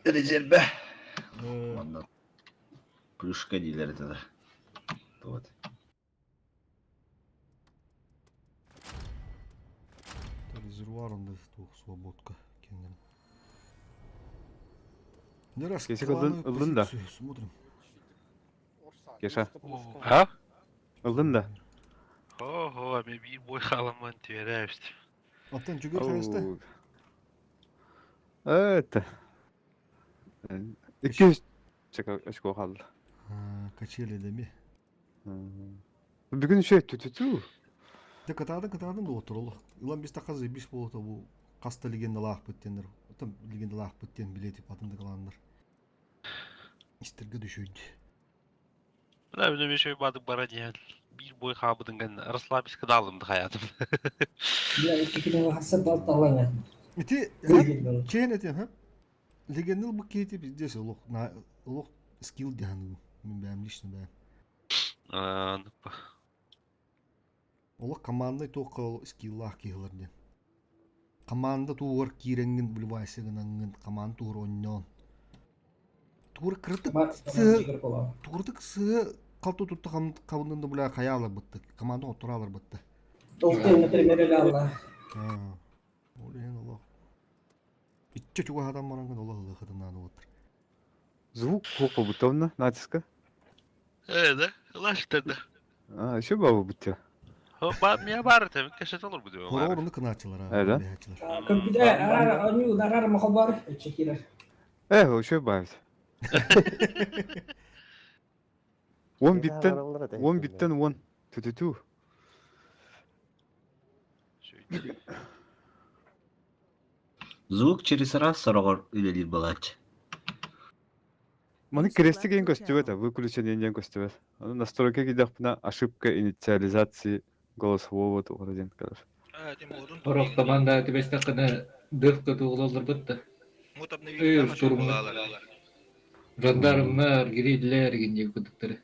Резерве. Ee, Ondan plюшка дейілер еді. Вот. резервуар онда тух свободка кенген. Не раз Кесек клановую ылдын да. позицию смотрим. Кеша. А? Ылдын да. Ого, мен bir boy халаман тверяюсь. Аттан жүгер қайыста? Ау. Это. 200 чека очко қалды. Качели деме. Бүгін ше түтүтү. Те катадан да отыр олық. Илан бисте қазы бис болыта бұл қаста легенда лақ бүттендер. Отам легенда лақ бүттен билетіп атында қаландар. Истерге düşüydü. Buna bir şey badık bara diyen. Bir boy kabıdın gan Arslabis'e de alındı hayatım. Ya iki kilo hasap alt alana. Ити, чейн етем, ха? Легендал бұл кейті біздес олық скилл дияны. Мен бәм лично бәм. Anlık. Олық командой тоққа скиллах кейлер ден. Команда туғыр киренген бүлвайсығын аңын, команда туғыр оннон. Туғыр кырдық сы қалты тұтты қабындында бұла қаялар бұтты. Команда отыралар бұтты. Толтын например алла. Олеген олық. Итче чуға адам баранған олық қытынан отыр. Звук хопа бутовна натиска. Да, laştır da. Еще бабу бутя. Miye bari tabii keşet olur bu diyor. Қора орынды кыначылар. Әді? Компьютер аню нагар махабар чекирер. Еще бавит. 10 биттен 10 түтүтү. Звук через раз сорогор үлелер болады. Маны крестик ең көстебет, выключение ең көстебет. Настройка кидақпына ошибка инициализации голосового туғырден кажешь. Орох команда тибесте кына дыркы тугулалар бытты. Жандармдар, гридлер гинде күдүктөр.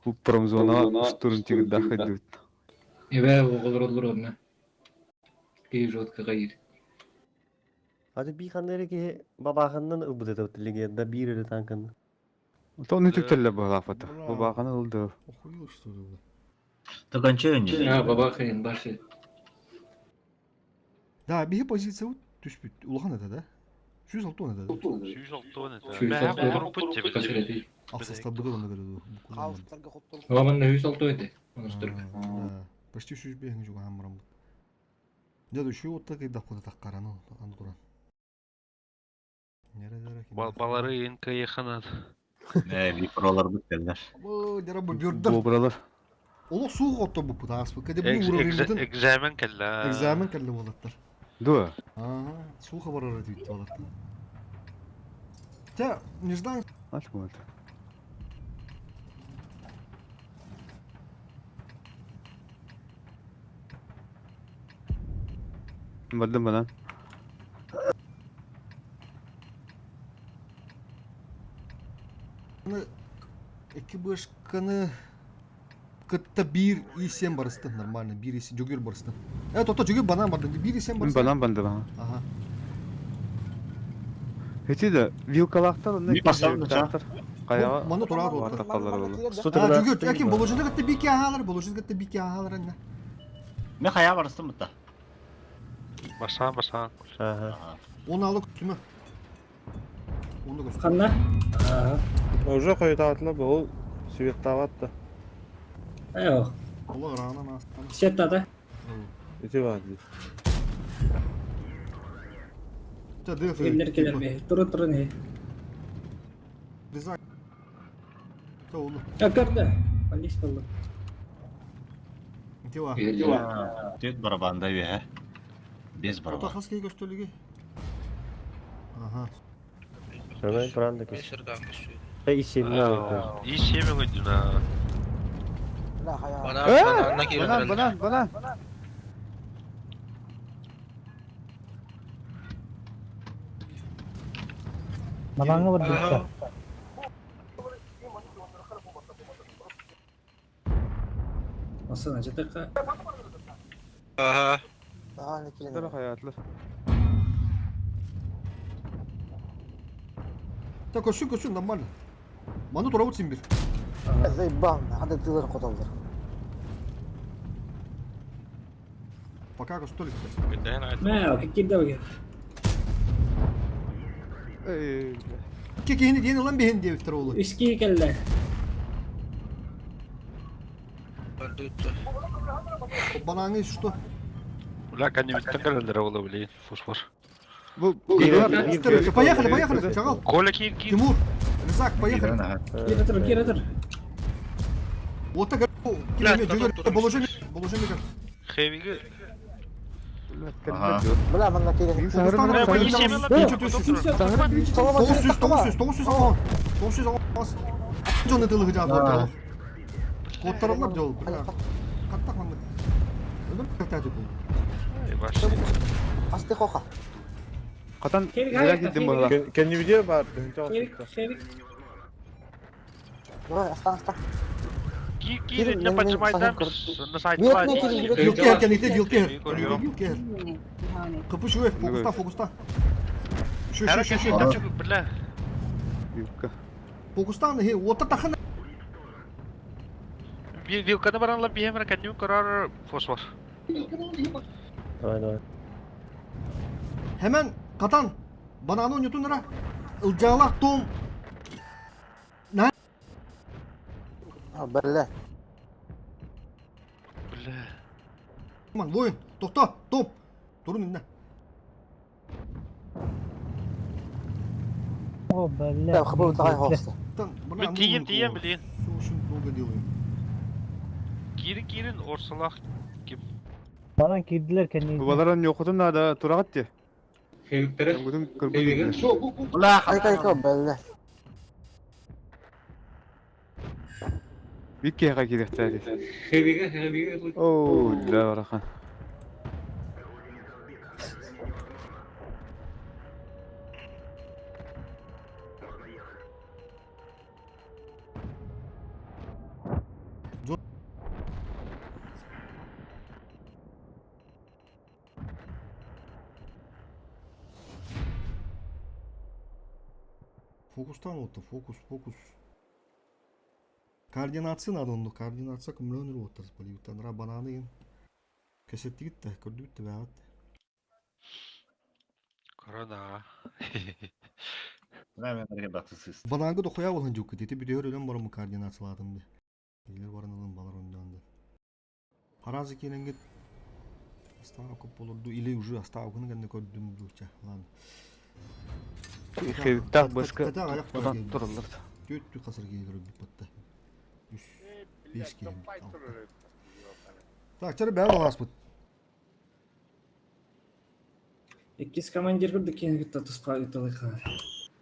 Бұл промзона штурм тигидах эдет. Эбе оголорлор онна. Кей жотка гайыр. Hadi bir kanları babağından ıbıdı da legenda bir öyle tankın. То не түтелле бағафата. Бұл бағаны ылды. Охуел что ли? Токанча önce. Ha baba kayın başı. Да, биги позиция вот түспүт. Улахан это, да? 106 он это. 106 tane. Şu Ben soktu. bunu putça bildim. Kaçırdı. Аксаста быгы оны көрөдү. Babamın ne 106 ödü. Onu sürgü. Почти 100 бегин жуга хамрам. Деді şu отта кайда куда таккараны андуран. Нерелер экен. Balbaları inka yakanadı. Bir prolar bükterler. Бу, дера бу бюрдер. Бұл Оло суық отто бу путас. Каде бу уровень Egzamen kella. экзамен келди болаттар. Дуа. Суха барар дейт болаттар. Та, не знаю. Ачко это. Бадым бана. Эки башканы кытта бир исем барысты нормально, бир исем жөгөр барысты. Тота жөгөр банан барды, бир исем Мен барысты. банан банды бана. Ага. Хетиде вилкалақтар оны Bir pastan da Қаяға Мана турар болду. тақалар болды. Жөгөр, экин боложунда кытта бике агалар, боложунда кытта бике агалар анна. Ben kaya barıstım mı da? Basan. Onu alıp kütüme. Onu göster. Kanna. Уже қойтатыны бұл светтаватты. Yok. Allah rağına nasıl? Setta da. Ити бар дейді. Ta def. Evler gelir be. Turu ne? Dizayn. Ta onu. Akarda. Polis buldu. Ti var. Tüt barabanda bir he. Bez Ota barabanda. haskayı gösterligi. Aha. Hemen buranın da kesin. İşini alıyor. İyi şey mi koydun ha? Банан. Malanga var burada. Nasıl acıdık ha? Aha. Дұры қаятылы. Та көсүн нормально. Маны турабыт син бир. Заебал, надо тылыр коталдыр. Пока көстөлүк. Көтөһөн айт. Мә, кеккенде бага. Эй, Кекени дейін ылан бейін дебіттір олы. Үски келді. Банаңы что? Ула канемиттен келелер ола билейин. Фосфор. бу Поехали, Чагал. Коля кир. Тимур, Рызак, поехали. Кире тұр. Вот так, положение как. Хевиге. Ага. Бля, маңна келе. Жоны тылығы жады. Коттаралар жол. Қаттақ маңна. Ödüm kötü bu. Баш. Асты қоқа. Катан Хевик, зря Хевик, кидdim Хевик. бала. Kendi video var. Хевик. Давай, остан. Кир, не поджимайдан. На сайт Нет, лайт. нет, нет, нет. Yılker kendikte yılker. Görüyorum. Yılker. Kapı şu fokusta. Şu. Әрекеттен чыгып биле. Вилка. Fokustan he otta takın. Вилканы баранлап бейемір кәдімі көрар фосфор. Давай. Hemen katan. Bana onu yutun lira. Ilcağlak tom. Бәлі. Биле. Aman boyun. Tokta. Tom. Durun inle. Да, хабыл тағай хоқсты. Мен тием билейін. Слушай, долго делаем. Кирин орсалақ кеп. Бана кирдилер кенне. Бу баларан йокутун да турагат те. Хевиктері. Бүгүн Хевиге. көрбөйдү. Кайка бәлі. Виккега киректер. Хевиге. Оо, да барахан. Fokustan oldu. Fokus. Koordinatsı надо onu. Koordinatsa kumlanır otarız. Böyle yutanıra bananı yin. Kesetti gitti. Gördü bitti be at. Корона. Hemen batısız. Banangı da koya olun çok dedi. Bir de öyle var mı koordinatçıladım diye. Bilir varın alın balar ondan da. Harazı kenen git. Astana kop olurdu. İle ucu astana kını kendine gördüm duça. Lan. Хевиктак башка. Kata ayak var Катан geldi. туралар. Döttü kasır gelir bir patta. 5 geldi. Так, çarı ben olas bu. Еккес командир күрді кенгітті тұспа ütіліға.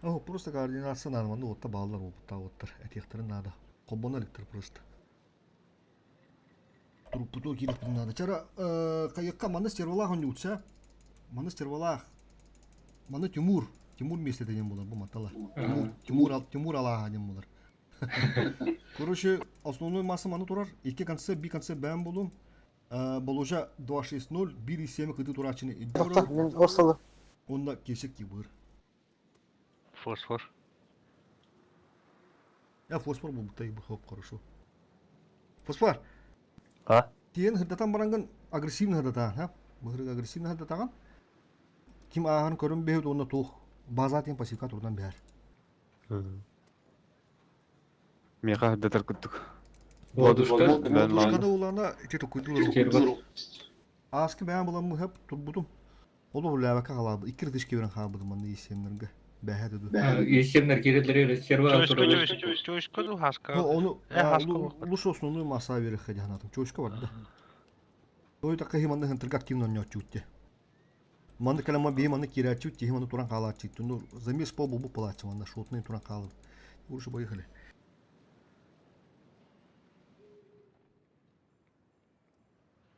О, просто координация нормально. Отта балалар опытта оттар. Этехтерин надо. Колбона электр просто. Труппуту килip надо. Чара кайыкка маны стервалах он утса. Маны стервалах. Маны Тимур. Тимур месте деген болар бу матала. Тимур алага деген болар. Короче, основной масса маны турар. Эки конце, би конце бәм болум. Боложа 260 1.7 кыты турачыны. Тоқта, мен орсалы. Онда кесек кибыр. Фосфор. Я фосфор был бы хоп хорошо. Фосфор. А? Тиен хырдатан баранган агрессивный хырдатан, ha? Быгырык агрессивный хырдатан. Ким ахан көрүн бейт онда тух. База тен пассивка турдан бер. Мега датар күттүк. Бодушка. Душкада улана иче токуйдулар. Кербар. Аски бәян булам мы хеп турбудум. Олу ләвәкә халады. Икир дишке берен халбыдым мында исемнәргә. Бәһә деду. Есемнер кередлері серва. Чөшкө ду хаска. Onu haska луш основную масса бере хәҗәнатым. Чөшкә бар да. Той такка химанда хентер активно нёчутте. Манда калама бе манда кирачут, химанда туран калачит. Ну замес по бу плач манда шотный туран калып. Уже поехали.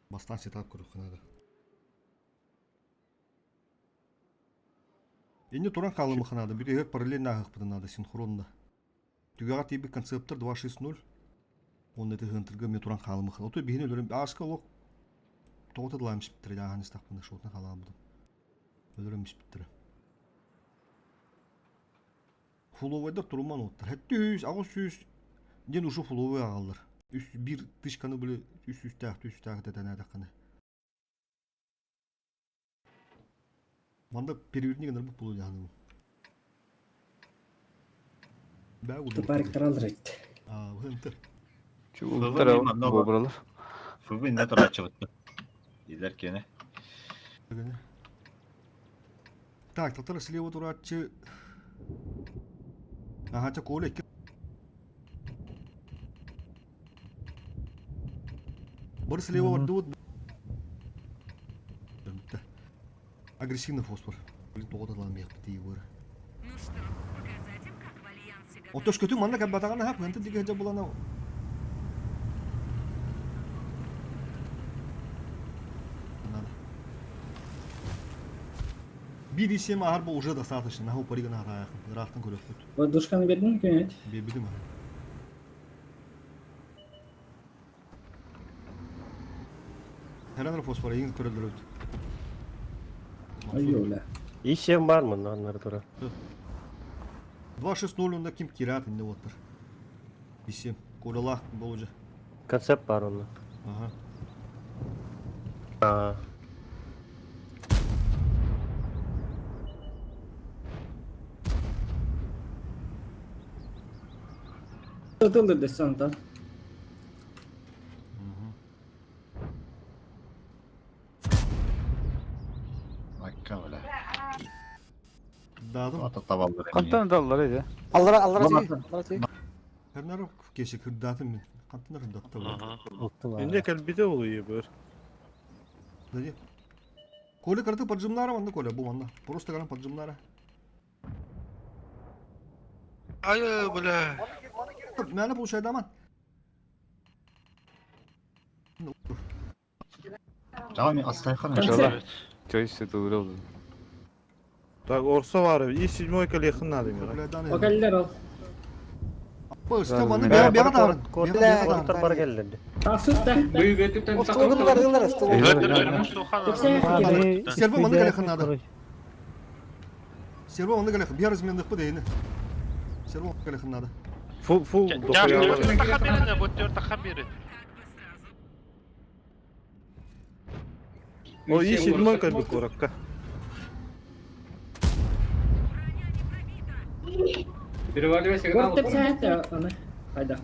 Бастан сетап көрүк надо. Енді туран калымы надо. Bir de параллельно агып надо синхронно. Түгәгә тиби концепттер 260. Онда да хентерге ме туран калымы. Ото бихне өлөрүм аска лок. Тоғыты дылаймыш біттірі жағын істақпында шотына қаламыдым. Өліріміш біттірі. фуловайдар туруман оттар. Хэттүс, агус ден ушу фуловай агаллар. Bir dışkanı böyle üst üste tane dakikane. Manda периодный kadar bu pulu yani. Ben uydum. Тупарик алыр айт. Bu hıntı. Şu Fırın ultra bilmem ne var. bobralar. Fırın ne kadar açıvıttı. İlerken. Так, татар слева дурачы. Ага, це коле. Бар слева варды вот. Агрессивный фосфор. Тоғытылан мех бітейі көрі. Отош көтің манна кәббатағаны хап, ғанты деге жа болана. Bir işim ağır bu uca da satışın. Nahu parigana hata yakın. Rahatın körüftür. Вот душканы бердин mi Küneyt? Bildim ha. Herhangi fosfora yeni körüldür öldü. Ой, Оля. İşim var mı onları tura? 2.6.0 onda kim kirat indi otur. İşim. Kodalak bolca. Konsept var onda. Aha. Aa. Satılır desan da. Hakka öyle. Dağdım. Ata tavalları. Kantan dallar ya. Her nara keşke kırdatım ben. Kantına kırdattı var. Inde kelbide oluyor böyle. Dayı. Kola kartı поджимнара manda kola bu manda. Просто kalan поджимнара. Ay bля. Mene bu şeyde aman. Tamam ya astaykan. Концерт. Çay işte doğru oldu. Так, орса var. И седьмой колехын надо мира. Вокалдер ал. Bu işte Lazım bana ya. bir tarın. Kortlar bar geldi. Тасут да. Büyügetipten Servo manda kalakın nada. Servo manda kalakın. Bir arasında bu değil. Servo kalakın nada. Full Ya dokuyor. taxa берin, bu tör taxa берin. O и седьмой кальбы коракка. Переваливайся, Корт деп саят ya аны. Қайда?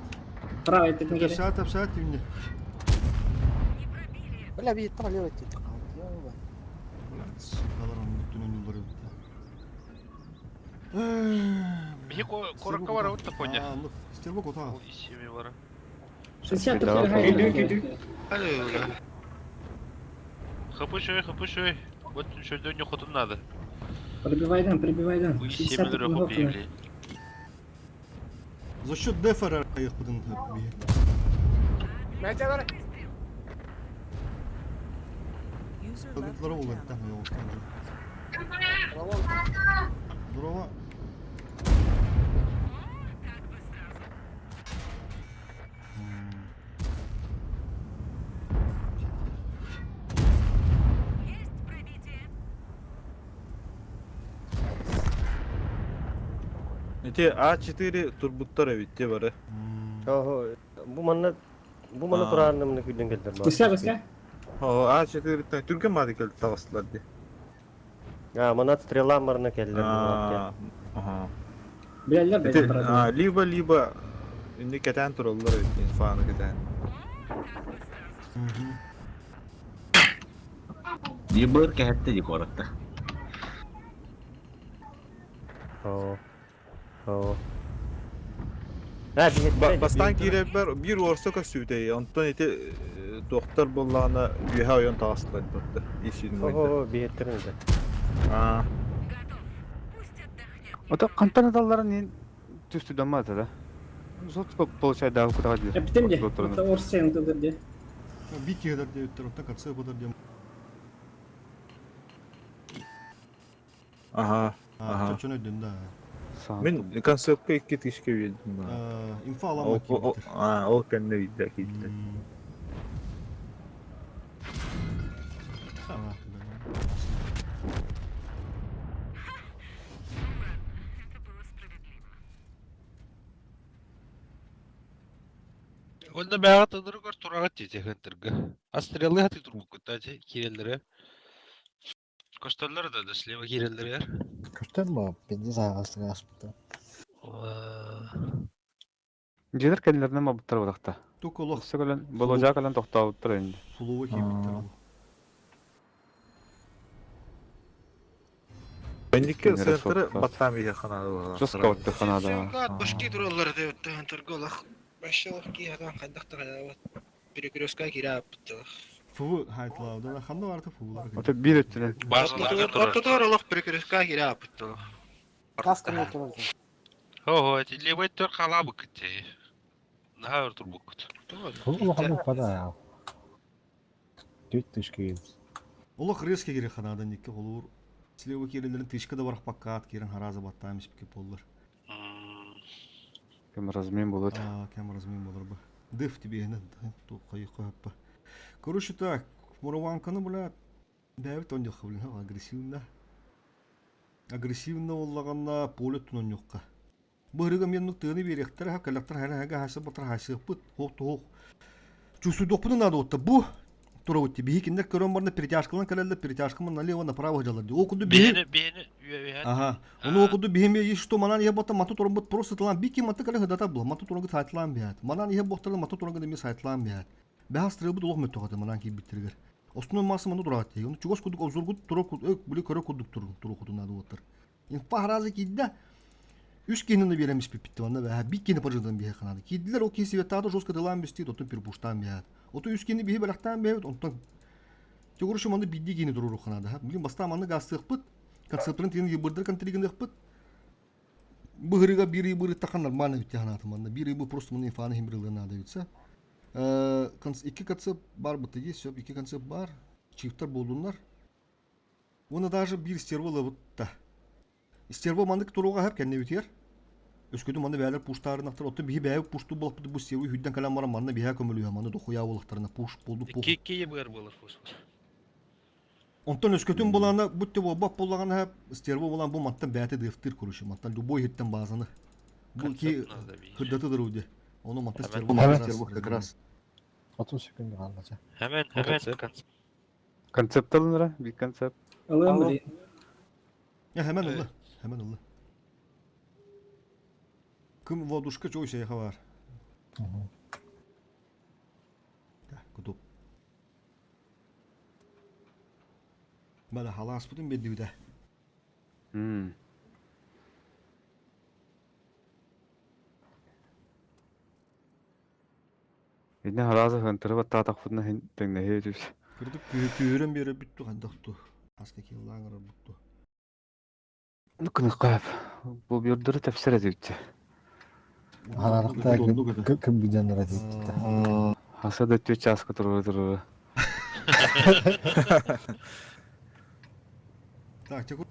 Права еттетін керек. Апсат имне. Бля, bir tane öyle ettik. Sukalar onun bütün yılları bitti. Бихи коракка бар вот поня. Anlık. Servo kota. Ой, семи бар. 60 Bedava тепер falan. қайда? Ай бля. Хапышой. Вот что не хоту надо. Прибивайдан. Ой, 60 7 лira тепер купили. За счет дефера ayık budun bir. Kılıkları oldu bir tane yol. Durova. Эти А4 турбуттар evitте бары. Oho. Bu mana kurarını mı güden geldi? Кыска. О, А4 та түркем мады келди тагыслар ди. Ya mana strela marına geldi. Ага. Білелер Эти бәлем либо инде кетен тураллар эти фаны кетен. Bir bır kehette dik orada. Oo. Ha bir Бастан киребер бир орса көсүдей. Онтон эти доктор боллана үһә оян тагыслар бутты. Ишин мойда. Oho bir ettirin de. А, Ota kantan dalların en tüstüden mi atada? Zot получает daha kutağa diyor. Эптен де. Это орсен тудыр де. Bir kere de öttür katsı kadar diye. ага. Ага. Çok ödün de. Мен концертка 2 тишке бердим. İnfa alamak. Ол кенне видде китти. Tamam. Onda bägat ıdırıgар turagat tezehentирге. Астрелы хаты турбук кытачы киреллере. Костоллар да слева киреллере. Көтөн бу бенди сагасты аспыта. Жедер кенлеринен мабыттар болакта. Тук олох Өссөгөлөн боложа калан токтообуттар энди. фулуы кийбиттер бу. Бендикке Кенлер центры сотта. баттам ие ханады бар. Жоска отты ханада. Сенкат башки тураллар деп торголах. Башылык ки хадан кайдакта кайда. Перекрёстка кирап биттилар. Фуvu haytlauda ханда барды фулуар. Ота бир өттүнен. Базаларга турар. Тоторолох перекрёстка кирап биттилар. Касканы турат. Ого, эти левый тор халабы кытте. Нахар турбук. Бул ханды пада я. Түт тышкы. Олох резке кире ханадан никке олур. Слева кирелерин тышкы да барак паккат кирен хараза баттамыш бике боллар. Кем размен болот. Камера змин болар бы. Дыф тебе не то кайыкапа. Короче так, Мураванканы блядь, Давид он yok блин, агрессивно. Агрессивно оллаганна поле тунон юкка. Бырыга мен нуктыны беректер ха коллектор хага хасы батыр хасы пут хок. Чувствую допны надо отта бу. Тура вот тебе киндер көрөн барна перетяжкалан калалда перетяжкаман налево направо жалады. Окуду бе. Бени. Ага. Он окуду бехеме есть что манан я бота мату турон бот просто талан бики мата кале хадата бла мату турон сайтлан бият. Манан я ботталан мату турон да ми сайтлан бият. Бәхәс требу долох мөт тогады манан ки биттергер. Остун масы маны дурат. Оны чугос кудук озургут тура куд өк бүле көрө кудук тура кудуна дотыр. Ин пахразы кидде. Үш кенini беремиш пипитти ванда бә биккени пыржыдан бие канады. Киддилер о кеси ветада жостка дылан бисти дотун пирбуштан бият. Ото үш кени бие белактан бият онтон. Чугурушу маны бидди кени туруру канады. Билин баста маны гастык концептрын тен ебырдыр контригин ыппыт. Быгырыга бири быры такан нормально үтте ханаты манда. Бири бу просто мыны фаны химрылы надо үтсе. İki концепт бар быты есть, все, iki концепт бар. Çiftler болдунlar. Оны даже bir стервалы бытта. Стерва мандык туруга хап кенне үтер. Өскөдү манда бәлер пуштарын актар, отты бии бәйіп пушту болып бу стерва хүдден калам бара манда бия көмөлү манда дохуя болуктарына пуш болду пуш. Кеке бер болар фосфор. Онтон өскөтүн буланы бутты бу бап болган хап стерва болан бу маттан бәте дефтер курушу, маттан любой хиттен базаны. Бу ки хыддаты дыруде. Onu mata sтерва как раз. 30 секунд қалды. Hemen. Концепт алынра, бир концепт. Алам бри. Ya hemen oldu. Hemen oldu. Kım voduşka çoğu şey var. Ya kutup. Bana halas budun belli bir de. Эдне харазы хантыры бат таатак футна хин теңне хейрүс. Kırdık püyürün beri bitti kandaktı. Aska killanır buttu. Нүкүн кап. Бу бирдер тәфсир этипти. Аралыкта ким биденер айтты. Хаса да төч аска туру. Так, чекур.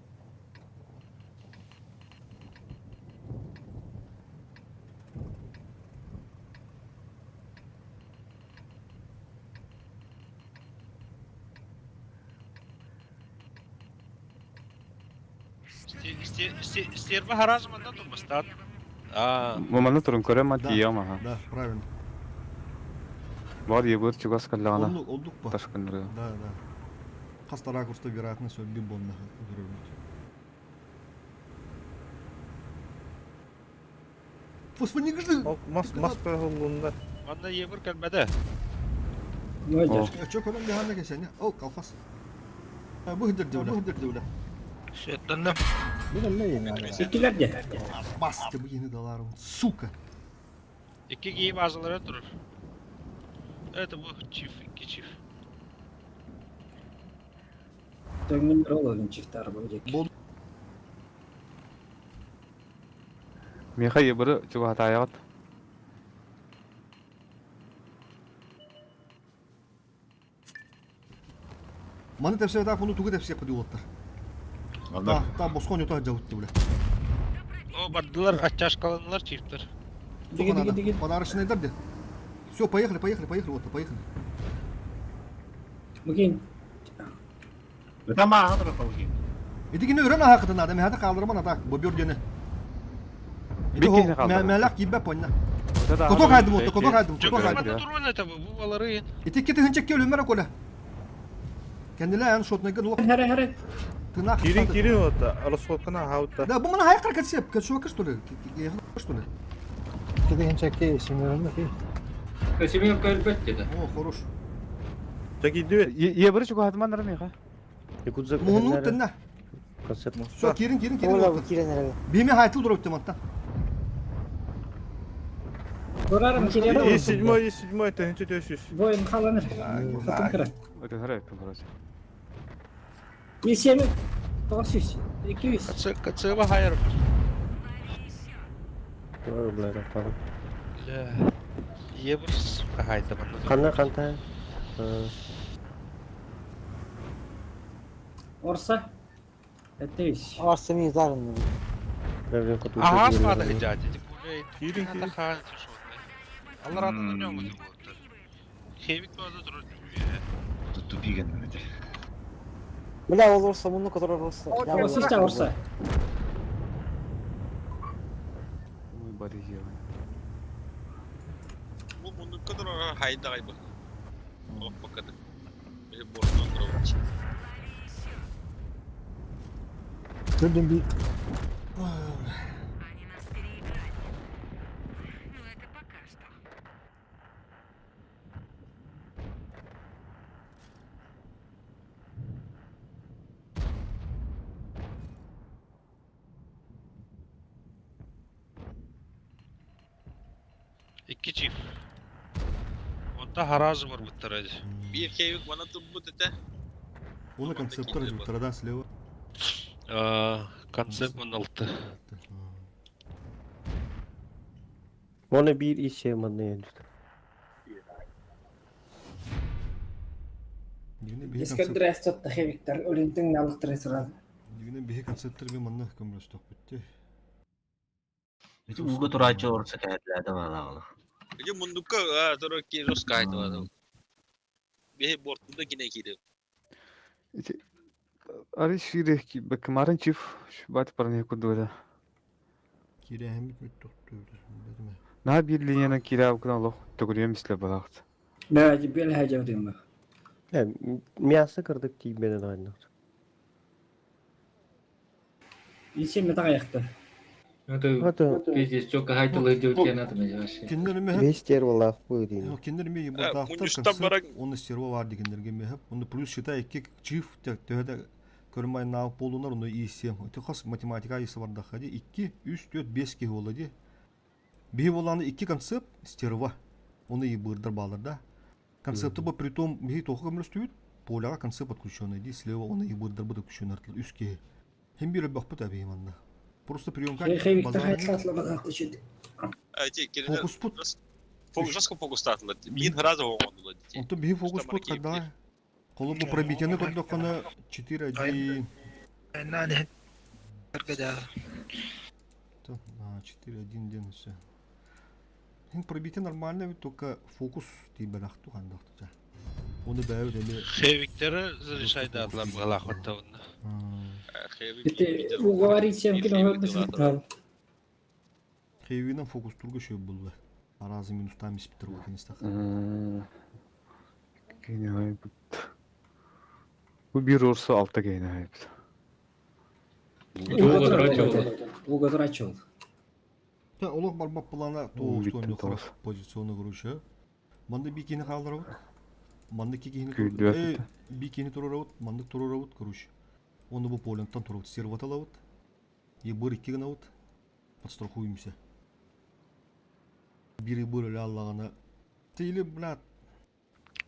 Стерва харазманда турбастан. Маманы турун көрөм ма тияма. Да, правильно. Бар ебыр чугас каллагана. Olduk bu. Ташкындыры. Да. Хаста ракурста вероятность bir bomba. Fosfor ne güzel. Mas pehulunda. Анда ебер келмеде. Мойдер. Çok önemli hale geçen ya. Oh kalfas. Bu hıdır devlet. Şetandım. Бир эле эми. Секилер де. Bastı bu yeni dalarım. Suka. İki giyim ağzılara durur. Evet bu iki çift. Төгнүн ролын чифтар болжек. Меха ебыры чуга хатаягат. Mani tepsi eda bunu tuğu tepsi yapı diyorlar. Ta boskon yota cavut bile. O baddılar açaş kalanlar çiftler. Диги. Подарочный eder de. Все, поехали, вот, поехали. Bugün Tamam, hadi bakalım. Edigini öğren hakikaten adam. Hadi kaldırman atak. Bu bir gene. Bir gene kaldırman. Melek gibi bep oyna. Кото кайдым отто, кото кайдым, Жок, кото Кото кайдым. кымата турбан это бу балары. Итик кете хынчак кел өмер коля. Кендиле ан шотнайга лох Харе харе. тына. Кирин ота расходкана хаутта. Да, бу мана хайкар кетсеп, кетсуак что ли? Что ли? Кедеген чекке симерон ки. Семеновка әлбәттә дә. О, хорош. Таки дебет. Ебір чуға хатыман раме, Якудза Муну тына. концепт. Со кирин. Ола кирен әрі. Биме хайтыл дуруп тематта. Дорарым кире. Е7 тәһенче төсүс. Воин халаныр. Хатын кыра. Өте харай өттім құрасы. Есеми. 900. 200. Кацыва хайр. Ой, блядь, аппарат. Ебрс кайта бу. Канта. Орса. Это вещь. Арсы мизарын. Проблем кату. Ага, спада гидяти. Кирин. Allah razı olsun mu bu? Хевик тоже трудно. Тут тупиген мете. Бля, ол орса, мұны который орса. Орса, орса. Ой, бары жева. Bu bunun kadar hayda kaybı. Oh bakalım. Bir borçtan durmuş. Көрден би. İki çift. Onda harazı var bu tarafta. Bir keyif bana tuttu dede. Оны концепттар жуктарда слева. Концепт 16. Моне bir işe manne. Искандрес тотта хевиктер өрүнтүн налыктырысыран. Дигине бихе концепттар би манна көмөстөк битти. Эти уга турачы орса кайтлады бала. Bir mundukka sonra ki Rus kaydı var. Bir borçlu da yine gidiyor. Ари шире ки бакмарын чиф бат парне кудуда. Кире хэмит мэт токту. Бэдме. На bir линияна кира укна лох тогрем мисле балахт. Да, бел хажавдым ба. Мясо кырдык тийбене дайны. Есеми тагаяктар. Это пиздец, чё кайтылы дёлкен атмай вообще. Киндер мехеп. Бестер валах быдин. Ну, киндер ми бардактар Мунистан концепт. барак. Оны стерва бар дегендерге мехеп. Оны плюс считай эки чиф төһөдө көрмай нау полунар оны ийсем. Өтө хас математика ийсе бар да хади 2 3 4 5 ки болду. Би боланы 2 концепт стерва. Оны и бырдар баларда. Концепты бу притом би тоху көмөстүт. Поляга концепт подключённый ди слева оны и бырдар бу подключённый үске. Hem bir bak bu tabii manna. Просто приемка Хевиктер хайтлатлы багатты чүд. Ати кирде. Фокус пут. Жестко фокус стартылdı. Bir раза olmadı. Он би фокус пут когда колу bu пробитение только кона 4-1. Yani arkada. То, 4-1 ден все. Хин пробитие нормально, ведь только фокус ти барахту кандакта. Onu бәу деле. Хевиктері зарешайды атлам балахотта онда. Бите уговорить всем кино. Хейвинен фокус тургу шөп булды. Аразы минустами спитер окенистак. Кейне айбыт. Bu bir orsa altta кейне айбыт. Угодор ачыл. Та олох барбап плана Биттен то тоос. позиционы куручу. Манда бикини калдырып. Манда кикини Күйдү бикини турурабыт, манда турурабыт куруч. Оны бу полентан турубут серваталабыт. Ебыр икки гынабыт. Подстрахуемся. Бири быр аллагана. Тейли блат.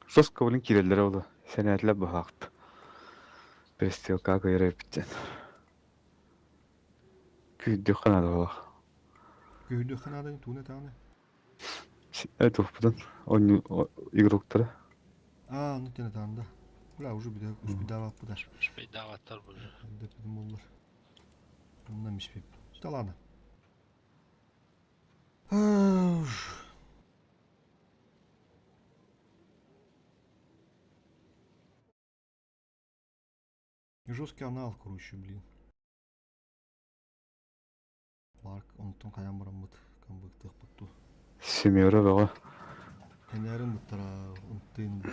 Сос кабылын киреллер oldu. Senetler bahaqt. Пристилка кайрай биттен. Күйдү канада бах. Көйдө ханадан туна таны. Это будан он игроктары. Ну тена танда. Бля, уже биде успедава подаш. Шпейдаваттар бұл. Да dedim olur. Ondan mişpep. İşte ладно. Жесткий анал, короче, блин. Ларк, он там каям барамыт, камбыктых бутту. Семеро бага. Энерим буттара, унтын буттар.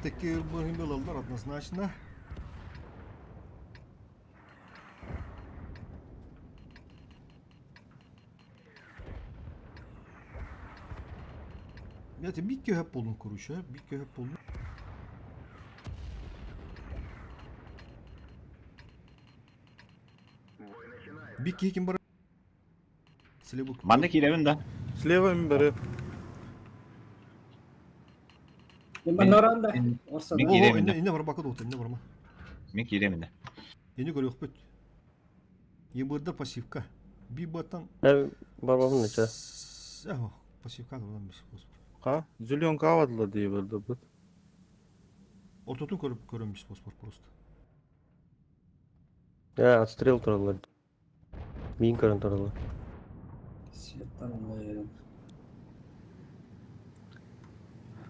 Теки бахим белалдар однозначно. Я тебе бик köhep buldum kuruşa, bik köhep buldum. Bik kim бар? Слева. Манда килемин да. Слева мен бери. Мен оранда. Орса. Мен О, килемин да. инде бар бакыт отыр, инде барма. Мен килемин да. Эне көрөк бит. Ебырда пассивка. Би баттан. Бабамын нече. Ахо, пассивка көрөм бис. Ха, зеленка авадла дей берди бу. Ортотун көрөм бис боспор просто. Отстрел туралы. Мин көрөн туралы. Светтан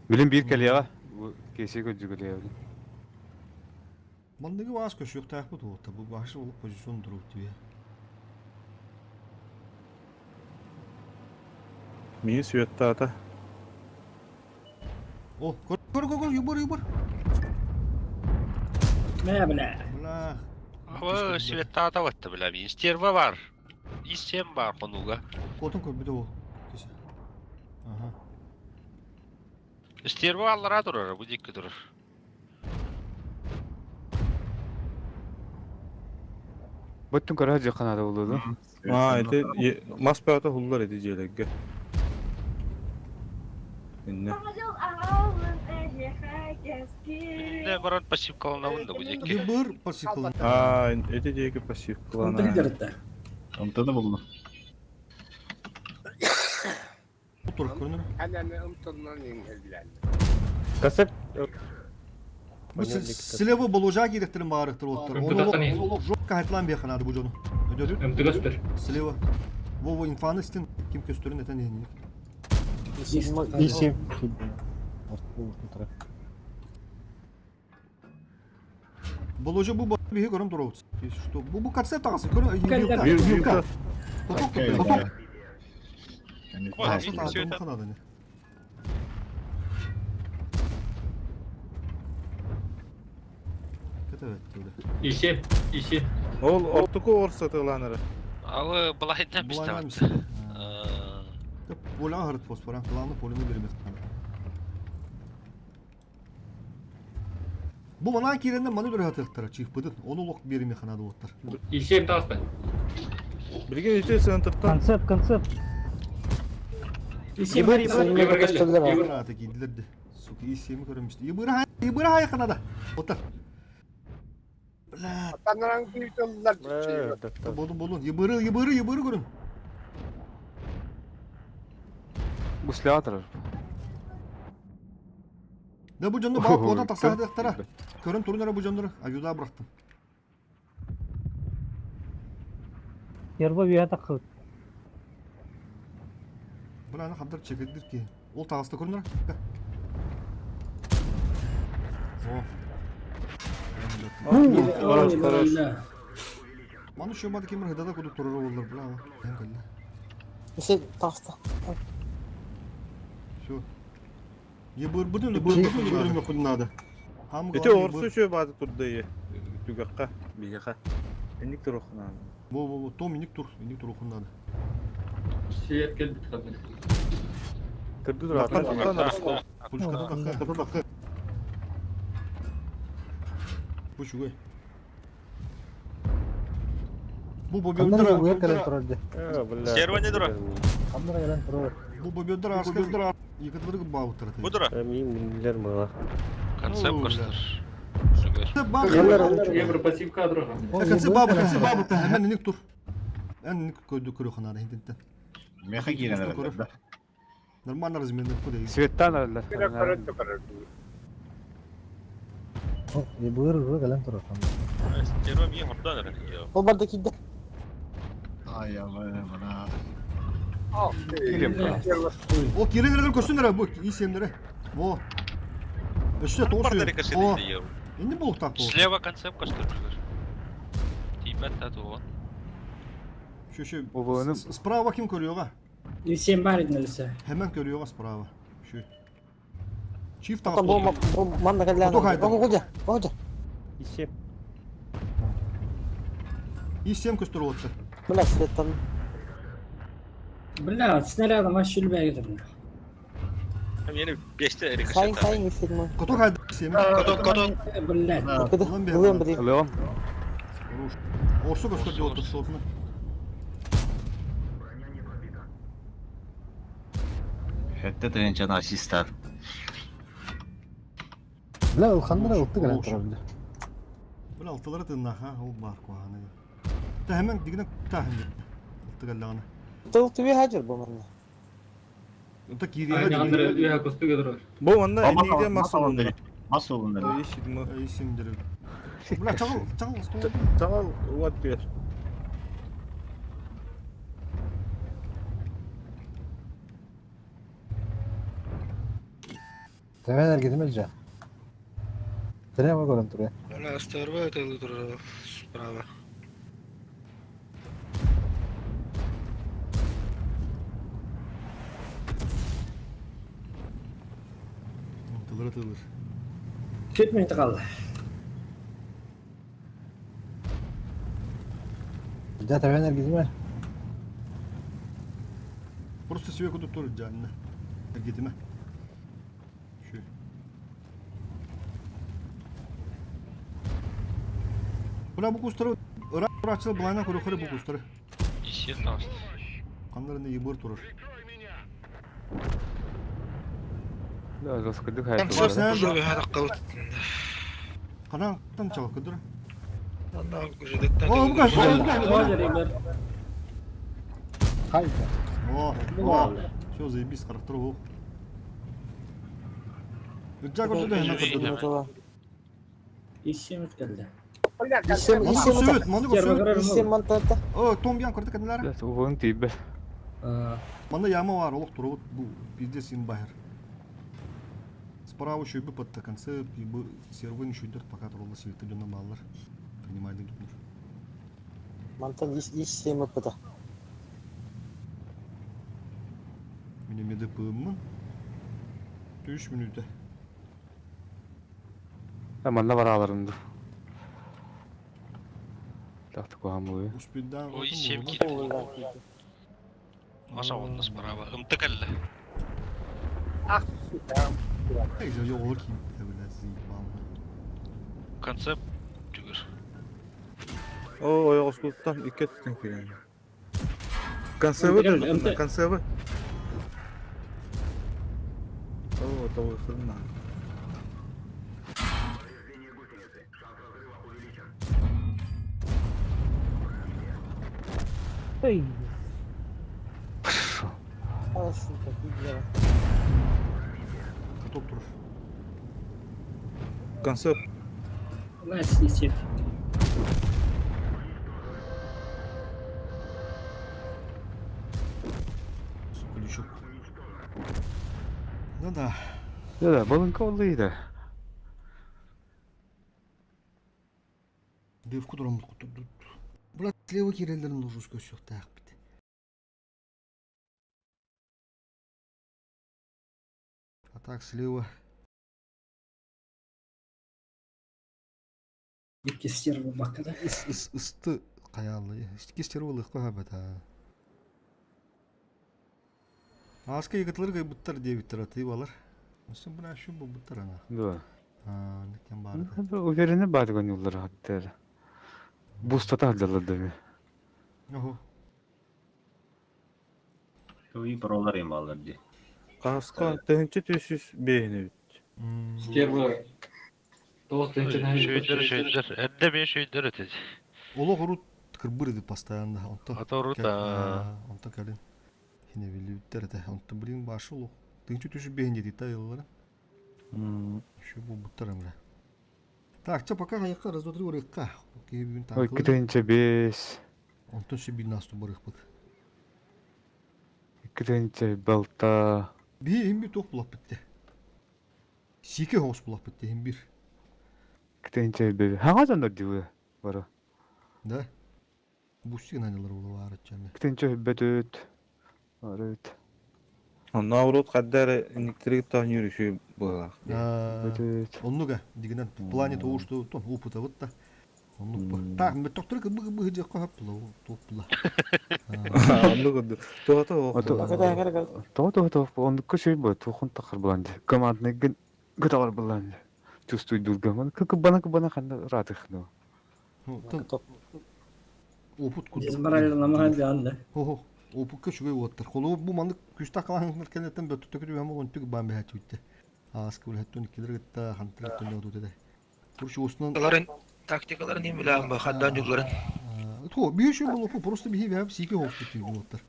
Билим бир келега. Бу кесе көзүгөлөй. Мандыгы ваш көшөк тагып отта. Бу башы болуп позицион туруп дибе. Мен светта ата. О, көр, юбар. Мә белә. Бла. Ой, Света атаватты бля, мен стерва бар. Исем бар конуга. Котун көр биде ол. Кесе. Ага. Стерва аллара турар, бу дикке турар. Боттун кара жакана да болду. Эти маспята хуллар эти желегге. Инне. Менде баран пассив калынабын да бу дикке. Юбар пассивкал. Эти деги пассив кылана. Билдерде. Онтаны булду. Отур көрүнөр. Касеп. Бу слева болужа керектерин баарыктыр оттор. Onu жокка хайтлан беханады бу жону. Өдөрү. Эмтигастер. Слева. Вова инфаныстын ким көстөрүн этен эни. Исем. Болужа бу биге көрөм турабыз. Что? Бу катса тагысы көрө. Вилка. Вот, видите, всё это. Исем. Ол оттуку орса тыланыр. Алы былайдан Булайнам бистабат. сине. Бола харыт фосфоран кыланы полины бермек. Бу мана киренде маны бир хатыктар чыгпыдын. Оны лок бермек канады оттар. Исем таспа. Бирге эти центртан. Концепт. Исем. Ата кидилерди. Сука исеми көрөмүш. Ибыра хай канада. Оттар. Бля. Болун. Ибыры көрүн. Бу слеатыр. Да бу жонду баап ода таксаадыктара. Көрүн турунара бу жондору аюда бырактым. Ерба бия такыл. Буланы кабдар чекедир ки. Ол тагыста көрүнөр. Маны шөмады кемир хыдада кудуп турар болдур бula. Исем таста. Всё. Ебыр куднады. Эти орсу шө бады турды. Түгакка, бигакка. Эник турухна. Во, том иник тур окундады. Свет келбит хазыр. Кырды турат. Пушкада бакы. Бу шугай. Бу бобёддер. турарды. Стерва не дура. Камера гелен турар. Бу бобёддер аскер. Екатербург баутыр. Бу дура. Мин билер мага. Концепт каштыр. Евро пассивка дурага. Конце бабы. Hemen inik tur. En көйдү ханада хинтен. Меха килемин да. Нормально размендеп кудай. Светтан алар. Ебыр гелен турар. Стерва ми хордан ара. Ол барда кидде. Ай мана. О, кирелердер көсүнөр бу исемдери. Во. Өшө тоосу. О, эмне болуп тапты? Слева концепт каштыр. Типа тату. Şu. Oğlanım. Справа kim görüyor ha? Sen var idin ölse. Hemen görüyor ha sправа. Şu. Çift Там tane. бұл манда кәлі Куту қайда? Қожа. İşim. İstem köstürü oldu. Мына светтан. Billa снарядом аш шүлбәгә дөрне. Yeni 5'te erik Сайын естедім. Kutu kaydı istem. Кото. Бilla. Куды? Ulan bir Бұлын adam. білейм. Алло. Orsu köstürü oldu şolunu. Hette тегенчен ассистат. Бля, ол қандыра ұтты грант Olsun. тұрабылды. Bir altıları tınna ha. O var kuanı. Ta hemen digine tahin. Altı gallağına. Тұл түбе хажыр бұл мұрны. Ota Aynı giriyor. anda üye kustu gelir. Bu onda enige masal Nasıl oldu? İşitme. İsimdir. Bula çakıl. Stol. Tamam, what bir. Тәмен әргетім әлжа. Тәрема көрін тұр. لا استروا تقدر справа. Altıları tılır. 4 minut kaldı. Жа тәмен әргетім әл. Просто себе куда tur canına. Gitme. Şu. Buna bu kustarı Irak açılı bulayına kuru kuru bu kustarı. Исен таст. Kanlarında yıbır turur. Да, жескідік Там айтылар. sen- все هذا قلت. Kanan tam çalık kıdır. انا جدت. Oo bu kaç. Roger Iber. Қайда? Oo. Bu Oo. aldı. Все заебись характер o. Gıcca gördü de hemen kıdır. İşim geldi. Manı söğüt, manı söğüt. Иссем мантата. Oo, Tom yan kırdı kendiler. Оғын тейбі. Manda yağma var, oluk turut bu пиздец им бахер. Справа еще и бы под концепт, и бы сервин еще идет, пока тролла светы на маллар. Понимаете, тут нужно. Мантан иссем ыппыта. Benim edepim 3 minüte. Аманна бар аларымды. Тақты қоғам ойы. Успедан. Ой, 7 кило. Маша он справа. Ымтыкалла. Ey, ya olur ki. Tabii zeyban. Концепт жүгір. O oya oskulttan iki ettin ki. Konserve de konserve. O tabii fırına. Сука, пиздец. Top durur. Konsept. Ulan siz Ключик. Ну да. Да, балынка олıydı. Дев кудурам кутурду. Брат, слева кирелдерин нужно скосчок так бит. А так слева. iki sтерва bakada. Isты каялы. Кестервылык кохабата. Аска егетлер буттар дебиттер аты балар. Sen buna şu bu buttар ana. Да. Ha, nekken bardı. Уверены бардыган yolları hаттер. Бустата алдалады ми. Ого. Той паролар им алды. Kaska tehинче төсүс бейни. Стерва. Толстенчен Шөйдер. Әдді мен шөйдер өтеді. Оло горут кырбырды постоянно. Онто. Атору да. Онто калин. Хине билиттер да. Онто блин башы ло. Тынчу төшү бейни дейт айыллар. Şu bu buttар эмре. Так, ча пока аяққа раз, два, три орыққа. Окей, бүгін Ой, таңқылы. кітенче бес. Онтон ще бил насту барық бұд. Кітенче балта. Бей, hem bir тоқ бұлақ бітті. Сике хоғыс бұлақ бітті, hem bir. Кітенче бебе. Хаңа жандар дивы бары. Да. Бустин анылар ула бар чаны. Ктенче бөтөт. Арыт. Онна урут каддар никтерик тан йөрүшү була. Бөтөт. Оннуга дигенен планета ушту тон упута вытта. Оннук. Так, мен доктор кыбы же капла, топла. Онну гыды. Тото То он көшөй бо тухун такыр буланды. Командны гыталар буланды. Чувствуй дургаман. Кыбана ханда ратыхны. Опут куду. Дизмараль намаган жанды. Хо. Опут көчүгөй оттар. Колу бу мандык күстө калган кенеттен бөтө төкүрүп ам он түг бам бәһәт үтте. Аскыл хаттын килер гытта хантыр төндө дутеде. Курчу уснан Оларын тактикаларын эми билем ба, хаддан жүглөрүн. то биши болуп просто бихи бәп сике хофту түг оттар.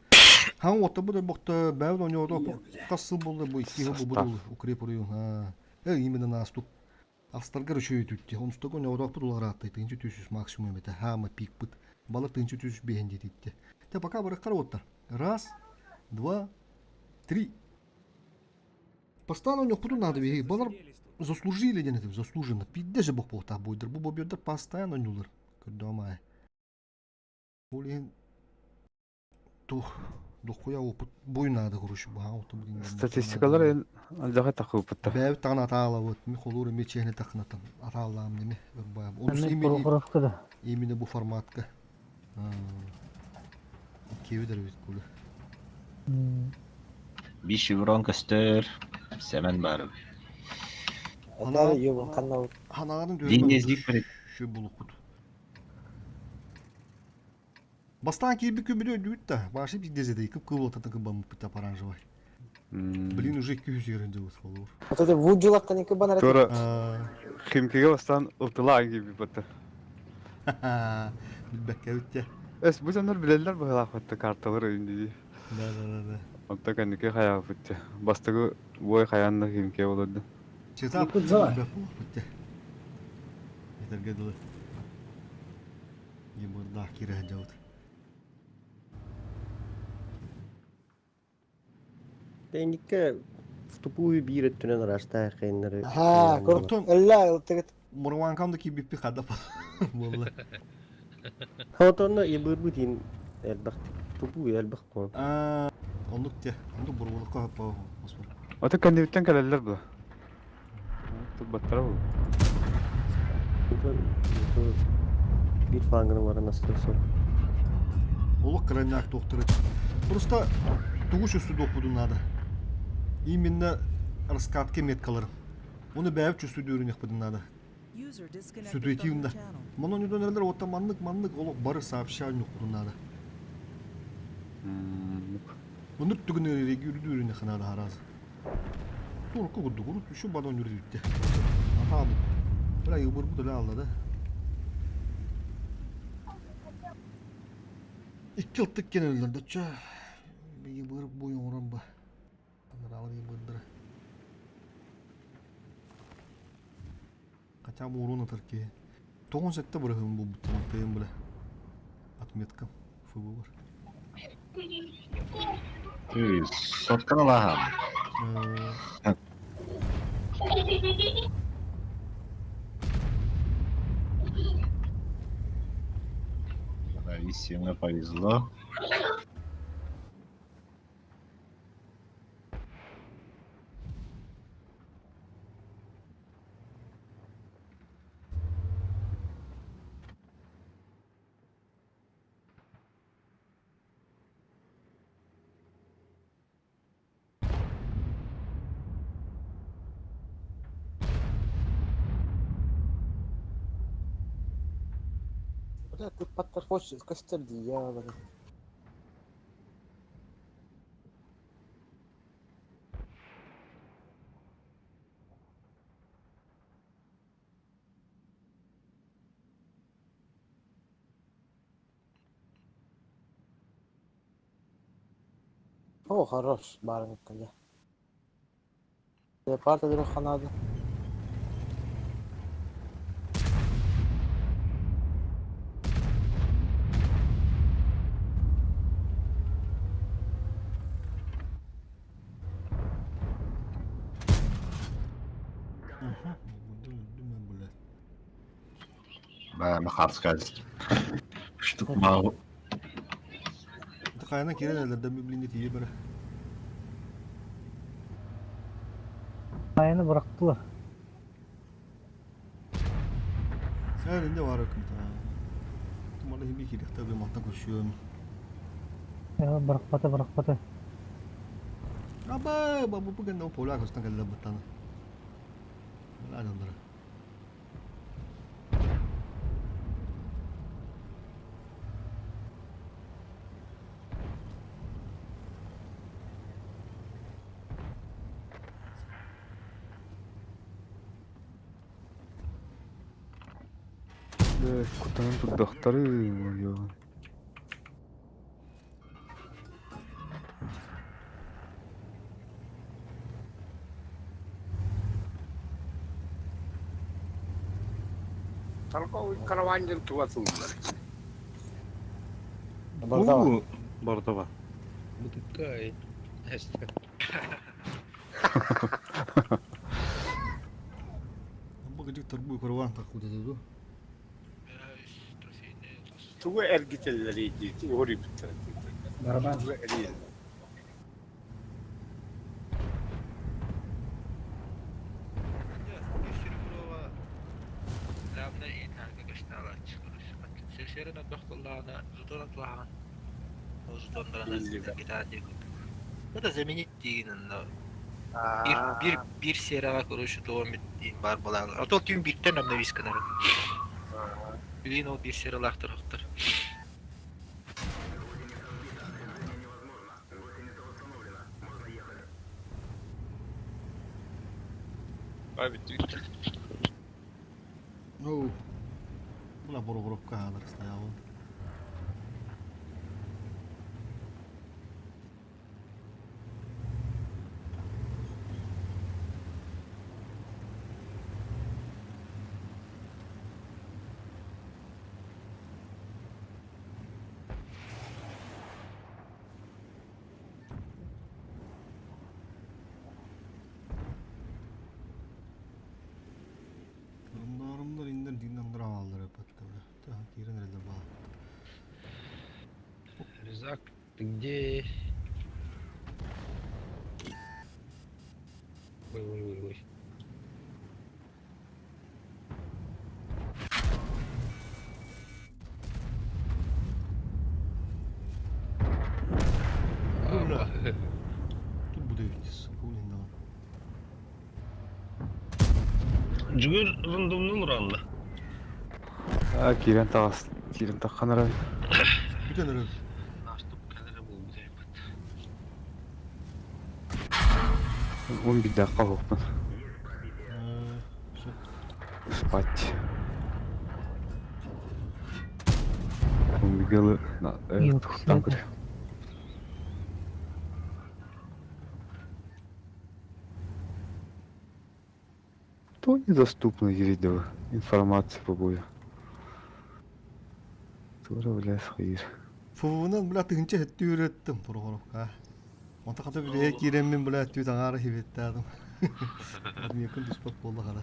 Хан отта бу да бокта бәв оньодо касыл болду бу ики бу бу укреп уруу. Именно наступ. Астаргар үшөй түтте. Онстого оньодо пудулар атты. Тынчы түсүс максимум эте. Хама пик бут. Бала тынчы түсүс бехинде дитте. Те пока бары кароттар. Раз, два, три. Постану не пуду надо беги. Балар заслужили денег, заслуженно. Пидде же бог полта будет. Бу бобёдер постоянно нюлер. Кырдамай. Блин. Тух. Дохуя опыт. Бой надо груш. Статистикалар ен алжага такыпты. Бәв тагын атала вот. Ми холуры мечехне тахнатан. Аталам неме. Онысы именно бу форматка. Кевидер бит кулы. 5 шеврон көстөр. Семен бар. Ханаların Dinleyicilik bir. Şu bulukut. Бастан киби күбүдө дүт да. Башы бик дезеде кып кыбыл татын бамып бит оранжевый. Блин, уже 200 еринде вот холур. Вот это вуджулакка не кыбана. Тора химкеге бастан утыла gibi бата. Билбекке үтте. Эс бу жандар билелер бу хатта карталар өйүндү. Да. Онта каныке хая битти. Бастагы бой хаянны химке болду. Чета. Кудзала. Битте. Етерге дылы. Емырда кире жаут. Теннике в тупую бирет түнен арашта кайнары. Ха, Кортон. элла тегет. Мурван камды ки биппи хадап. Болла. Хатонна ебыр бутин элбак тупую элбак кон. Ондук те. Ондук бурулукка хаппа. Осмор. Ота кандиттен келелер бу. Тут баттара бу. Bir fangını var anasını. Олук крайняк докторы. Просто тугуш үстү допуду надо. Именно раскатки меткаларын. Оны бәйіп чүстү дөрүнек быдын надо. Ситуативно. Моно не донерлер ота маннык олук бары сообщальник быдын надо. Оны түгүн реги үрдүрүнек надо харазы. Турку гудду гурут үшү бадон үрдүтте. Ата бу. Бира юбур бу да алды да. 2 yıl tık genelde de ça. Bir bırıp boyun oran ba. Anlar bir bırdıra. Kaçam uğrun atır ki. Toğun sette bırakın bu tayım bile. Atmetkam. Fıbı var. Sotkana laham. Сильно повезло. Бля, ты подторфочешь костер дьявола. О, хорош, барник, коля. Леопарда друга надо. ما خلاص قاعد. Штук мало. Ити кайна кирен элерден библини тие бere. Ayını bıraktılar. Elinde var akımda. Tumala bir kirek tabi malta koşuyorum. Ya bırakmadı. Aba, bu kan pola kostan kala batana. Wala na dara. Kutanın dudakları ya. Barda var. Bu gıcık tarbu kurban takıldı dedi. Барабан. Это заменить дигинен. Bir серага көрүшү doğum бар балаң. Отол түйүн биттен амна висканар. Билин ол bir сералахтыр хактыр. Oh. Bula boru kahadar стоял. Yorumlarımlar inden dinlendir havaları hep tabi. Daha kirin nerede bağ. Рюкзак, ты где? Ой. Тут буде відніс. Кулінда. Жүгөр рандомнун уранда. Kiren tağız. Kiren takkanara. Bir tane öyle. Наштып келере болду дейбит. 11 dakika hopun. Spать. Убегала на танкер. То недоступно видео информации по бою. Тура блядь hayır. Фуунан била тыгынча хэттүү үрөттүм програмка. Онта ката биле киреммен била түү таңары хибеттадым. Мекин диспат болду кара.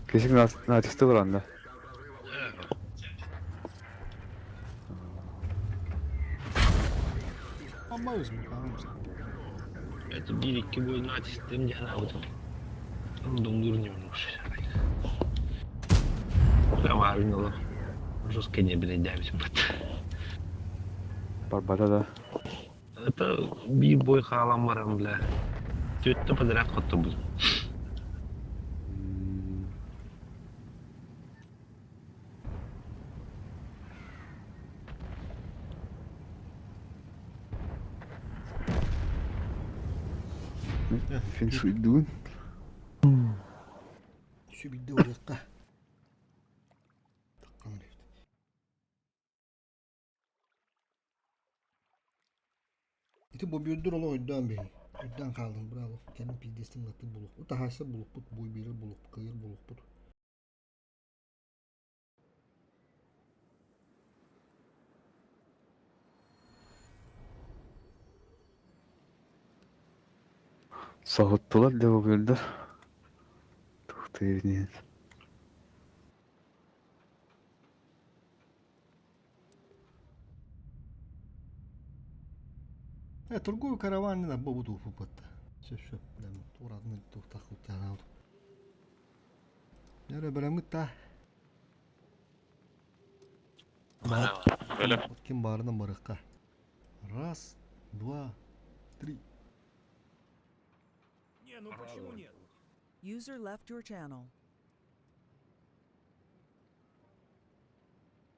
Kesin natiste var anda. Amma özüm kanım. Это bir-iki boyun atıştım canavdı. Дондурнюмуш. Прям оно. Жестко не блядь, Barbada da. Это bir boy halam var am bля. Tötte подряд хотто был. Fin suydun. Şu bir de oraya. İti bu bir dur ola oydan bey. Oydan kaldım bravo. Kendim pizdestim latı buluk. Bu tahası buluk but. Bu biri buluk. Kıyır buluk but. Soğuttular da bu güldür. Tuhtayırın. Торгую караван на бобуду фупатта. Шеф, дам урад мен тухта хутяна. Нere беремитта. Böyle. Kim barından barıkka. Раз, два, три. User left your channel.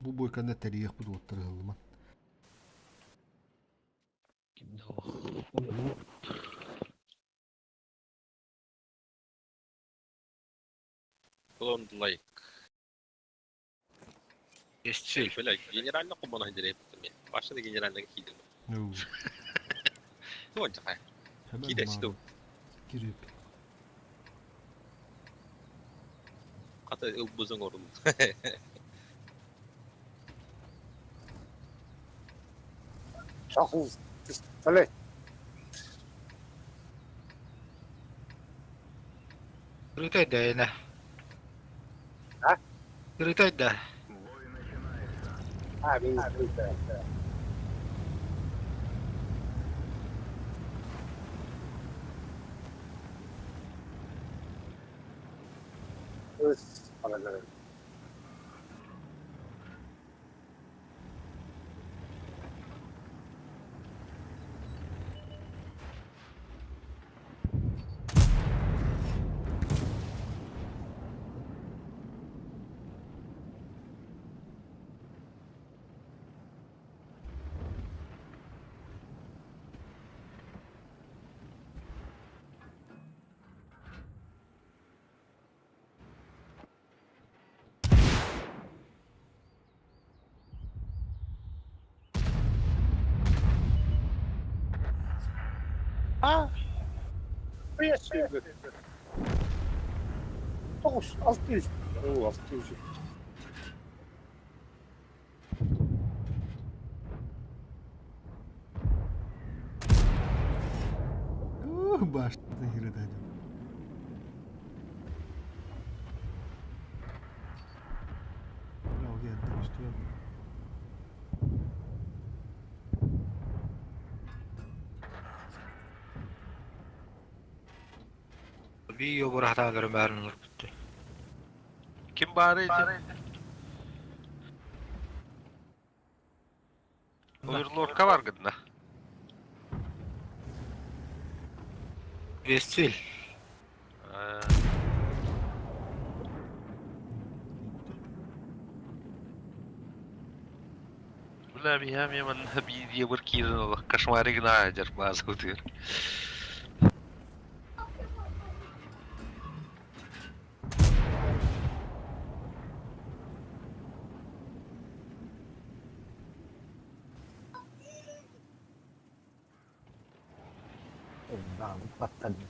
Bu boyka ne teriyek bu ottırılman. Kimde o? Like. Estil. Böyle generalle kumana direettim ya. Başta generalle giydim. No. Ne olacak ha? Hemen Gideçti o. Girip. Hatta buzun orun. Çakıl. Söyle. Cerita da na. Ha? Cerita da. Abi. Üst. Alacağım. Buraya sığdı. 600. Oo 600. Başladı hireden. Bravo geldi üstüne. Bir yo bu rahtalarım bärin olup bitti. Kim barıydı? Buyurlu orka var gında. Westfield. Ulan bir hem yaman bir diye bir kirin olur. Kaşmarı gına acar bazı otuyor. Ondan battaniye.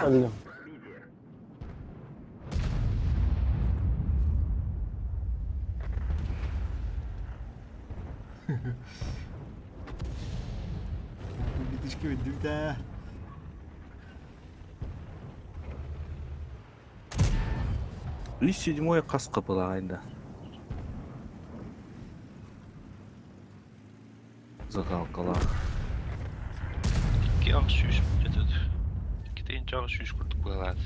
Öldüm. Gidiş gibi bir de. И 7-й кас капылайында. Загалкалар. İki ağız şuş getirdi. İki de ince ağız şuş kurduk bu alat.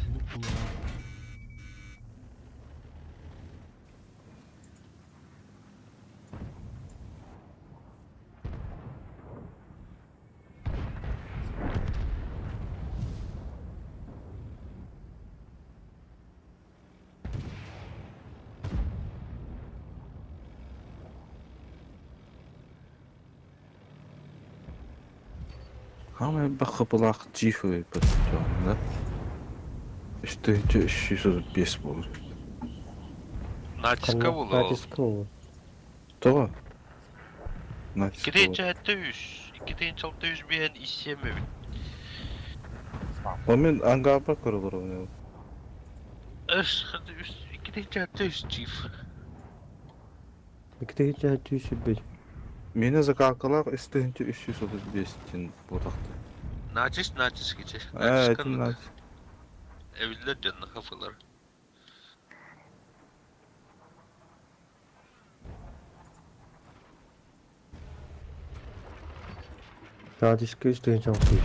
Ama bak bulak cifre da. İşte 335 bulur. Натиска болу. Натиск ол. Doğru. Natis Iki deyince hatta 100. İki deyince altta 100 bir en istemem. O men angaba kurulur onu. Hadi 100. İki deyince hatta 100 çift. Ikide hiç hadi sübbe. Meni zakalkalar isteyince 335 tin budaktı. Nacis geçer. Evet, Nacis natis. Evliler canına kafalar. Натиск üstüne çalışıyor.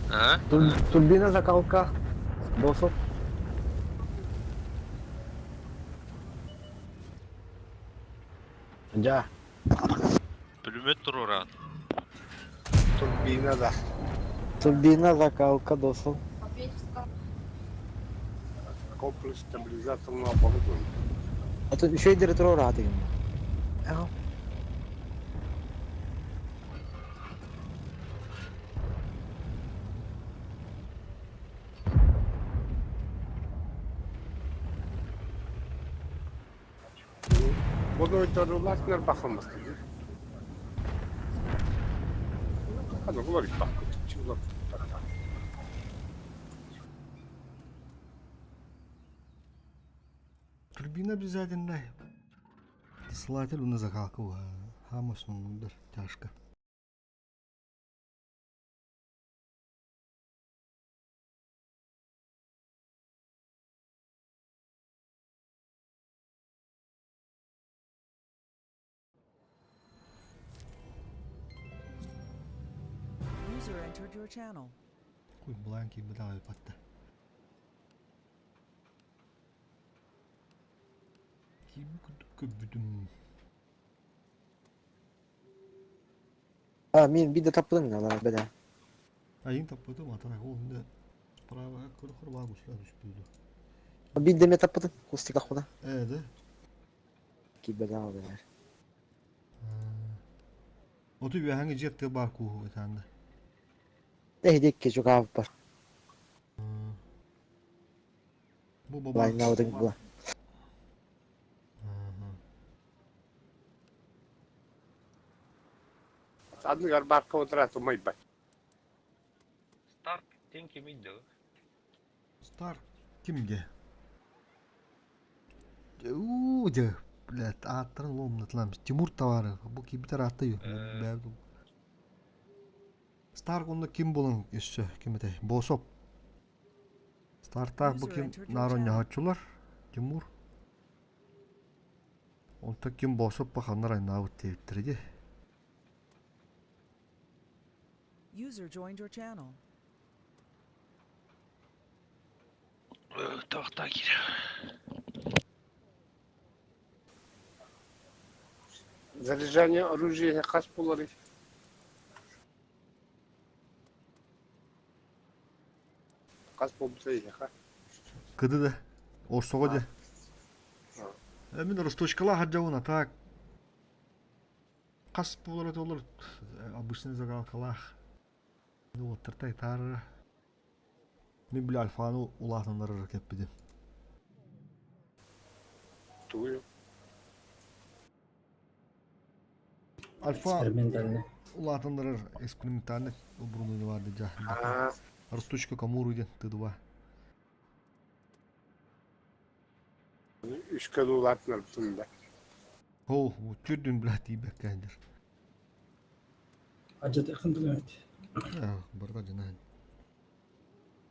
Ha? Турбина закалка. Босов. Ya. Bölümet oran. Турбина закалка доступ. Комплекс стабилизаторного оборудования. А тут еще и директор рады. Bunu öldürürler bakılmaz. Hadi olur bak. Çıplak. Турбина обязательно. Слайдер у нас закалку. Хамос он тяжко. User entered your channel. Куй бланки бдавай патта. Ким көбүдүм. Мен bir de tapdın ya lan beden. Айын таппады матара олунда справа кыркыр багушлар düştüydü. Bir de me tapdın. Kustik akhuda. Да. Ki beden aldılar. Otu bir hangi jette бар куу etende. Dek ki çok abi var. Bu baba. Vay ne oldu bu? Adını barka oturat olmayı bak. Старк тен кемейді. Старк kimge? Же, блядь, аттарын ломнатламыз. Тимур товары. Bu ki bir tane attı yok. Старк onda kim bulun üssü? Kim ete? Bosop. Stark'ta bu kim? Naron yahatçılar. Timur. Onda kim Bosop bakanlar aynı avut teyiptirdi. User joined your channel. Tahta gir. Заряжание оружия кас болар. Кас болса яка. Кыды да. Орсоға де. Мен росточкала хаджауын атак. Қас болар это олар. Обычный загалкалах. Ну, оттыртай тары. Мен біле альфаны улатынлары кеппеді. Тую. Альфа Экспериментальный. улатынлары экспериментальный обруны vardı ja. Росточка камуру де Т2. Üç kere ulattılar bunda. О, түрдүн біле тейбек кәндір. Acı yakın duruyor. Барда жана.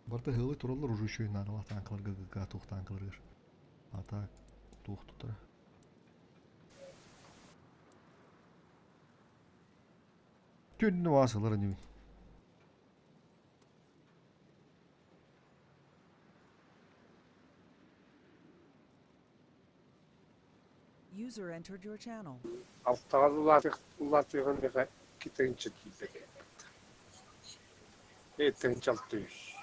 Барда хылы туралар уже еще нарыла танкаларга ГК тух танкаларга. Атак тух тутара. Түрдүн васылары не? User entered your channel. Alttağı ulattığı bir kiten çekildi. Eten çaltıyor.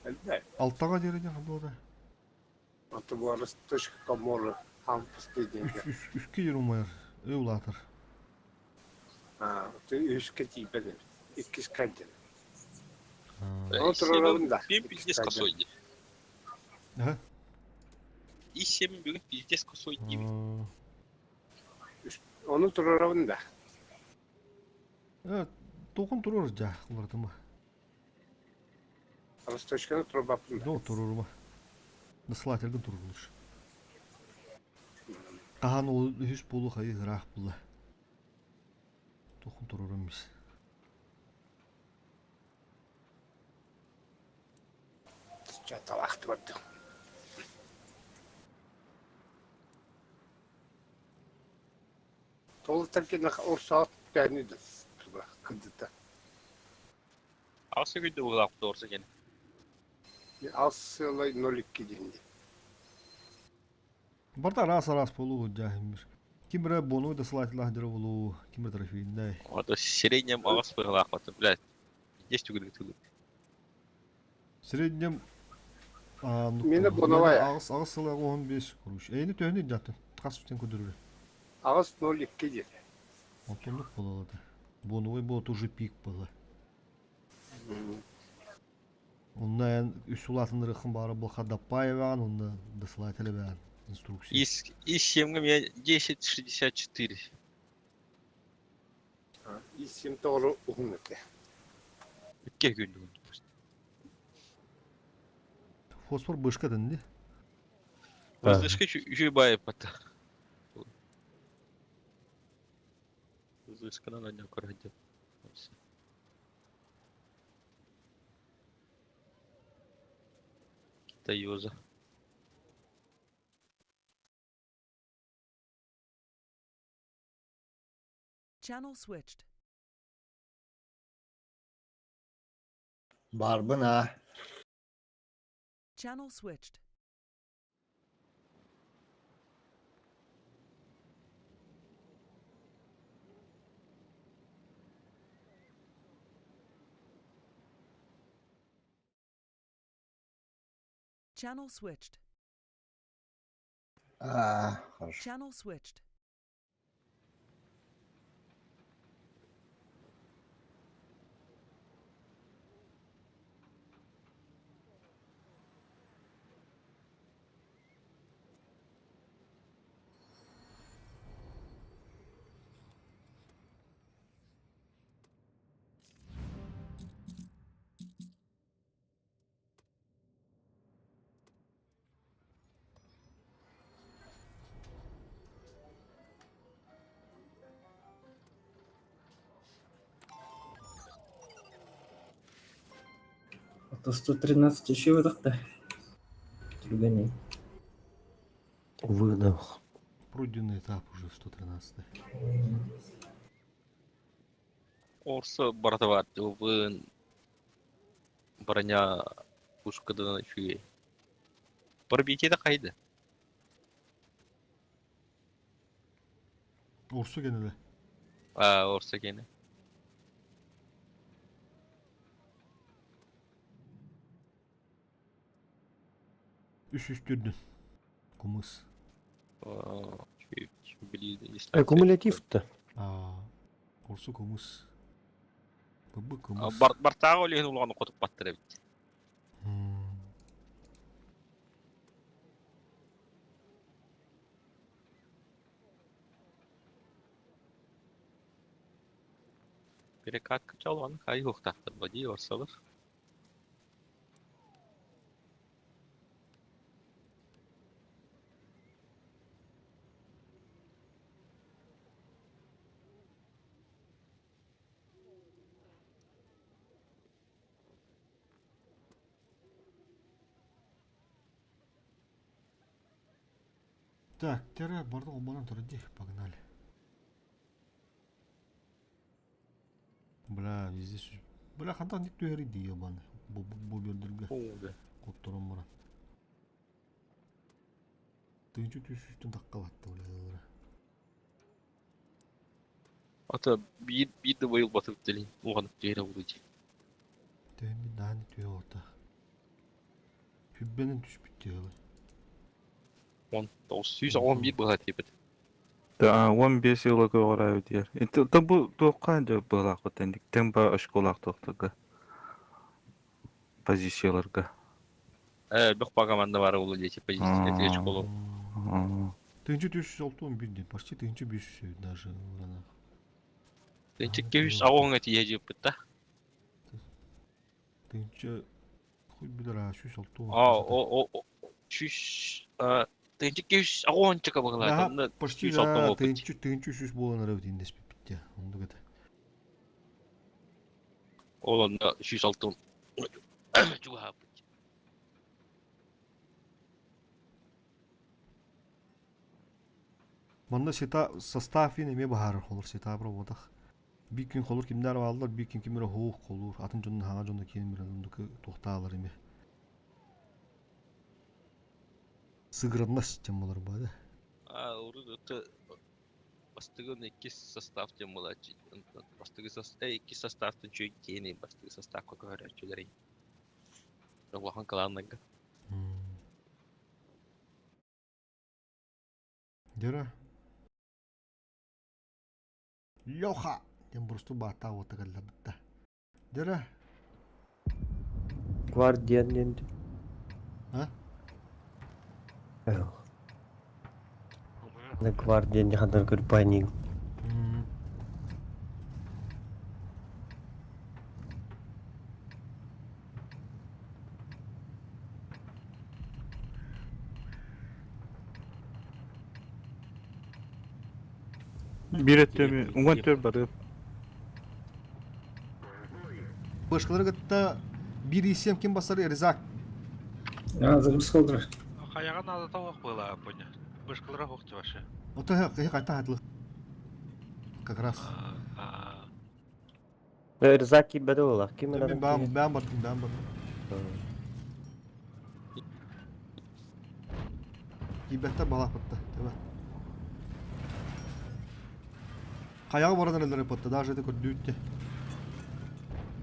Elde. Алттага жереде кабылда. Atı bu arası tuşku kamoru. Hampus dediğinde. Үскө жер умайыр. Улатыр. Ha, üç keti benim. İkiz kaydın. Ha. Otururunda. Бим пиздец косой. Ha? И7 бүгін пиздец косой деймін. Onu turarında. Токун турur ja, улартыма. Rostuşkanı turbapında. Ну, турурма. Наслателден турулуш. Кахан ол хүс болу хайы грах була. Токун туруруммис. Çatalak vardı. Tolu terkine o saat beğeniydi. Kıdıda. Асы күнді ұғылап doğrusu gene. Asılay 02 dindi. Барда раз болу жахимир. Кимре бону да слателах дер болу, кимре трофейндай. Вот в среднем ағыс бұғылап отыр, блядь. Есть үгілік түгілік. В среднем Мені бонавай. Ağız sılağı 15 kuruş. Eyni tövünün jatın. Kas üstten ködürür. Ağız 02 dindi. Otonluk boladı. Bonovay bot уже пик было. Ondan üst ulatınları kım bari bu kadar payvan, onda da слателе бән инструкция. И7 мен 1064. İsim doğru uhunlukle. Үтке күнді күнді. Фосфор бышка дінде. Воздушка жүйбайып бата. Воздушканы на нем көрді. Китайоза. Channel switched. Barbına. Channel switched. Channel switched. Хорошо. Channel switched. Это 113 еще выдох-то. Другими. Выдох. Пройденный этап уже 113. Орсы барды бар. Бұл броня пушкадан шүйе. Бір бекеді қайды. Orsu genelde. Orsa gene. Üstürdün. Kumuz. Şu biliydi. Кумулятив да. Orsu kumuz. Bıbbı kumuz. Бартағы өлеген улғаны қотып баттыра бит. Перекатка çalmanın kayı hoqtaqtır bu diye orsalar. Так, тера барды обманын тұрды. Погнали. Бля, везде сүз. Бля, қантақ нек түйері дейі обаны. Бұл бөлдіргі. Қотторын бұран. Түйінші түйсістің таққалатты, бля. Ата bir bayıl batırıp delin. Uğanıp değere vuruydu. Түйін бір дағын түйе орта. Хүббенің түш бітті ғылы. 1911 была тепет. Да, 15 yılı göğürü diyor. Da bu doğukanca bılaq ötendik. Ten ba aşkolaq toqtıqı. Pozisiyalarga. Bir komanda var oğlu diye pozisyon geç kolu. Түйінші 511 ден. Почти түйінші 500 даже. Тенчик 200 ağın eti yiyecek bitti. Түйінші... Хуй білер, 606. O 300 Тенчик 200 ağın çıka bağlar. Почти да, түйінші 300 болан арау дейін деспеп бітті. Онды көті. Olan da 206. Juga hapı. Манда сета состав неме бахар холор сета проводах. Bir gün холор kimler varlar, bir gün kimler hoğuk холор. Atın jonun hağa jonda keyin bir ondaki toxtaalар эме. Сыгранна систем болар бады. Orada бастығын 2 состав тем болады. Бастығы состав 2 составтың чөй кейіне бастығы составқа көрер чөлерей. Оған қаланнанға. Дера. Лёха! Тем просто бата вот так бітті. Дера. Гвардиян енді. А? На гвардиян жаһандар көріп байнин. Bir ettemi, uğan tör barı. Başkaları gıtta bir isim kim basar Erzak. Забыз қалдыр. Қаяға надо тауық была, поня. Бышқылырақ оқты башы. Ота қайта хатлы. Как раз. Рзаки бәді олақ. Кем Ben bardым. Кибетте балақ бітті. Қаяғы барадан әлдері бітті. Даже это көрдүйітті.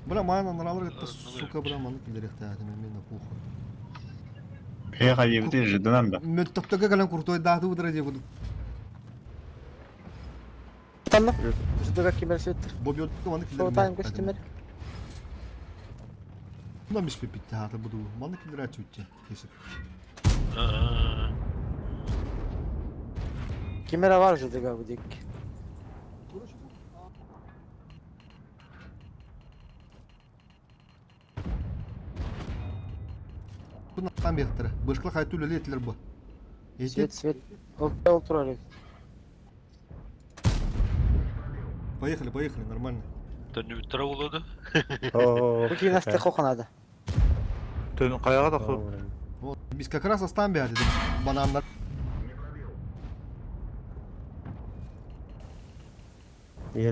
Бля, майын анаралар гытта, сука, бля, маны келер еқті әдім, мен пуху. Эға ебді жидынан да. Мен топтаға кәлін құртой дағды бұдыра деп бұдым. Танып, жидыға кемер сөйттір. Боби өтті, маны келер Соғытайым көстемер. Бұдан бес пепетті хаты бұды. Маны келер әтші өтті, кесіп. Кемера var жидыға бұдек. Бұны ақтан бектірі. Бұшқылы қайты өлі етілер бұ. Свет. Ол тұрар. Поехали, нормально. Төнü bir tıra uladı. Bu ki nasıl kokanada? Tön qayağa da qıl. Вот, biz как раз астан бер dedim. Bananlar.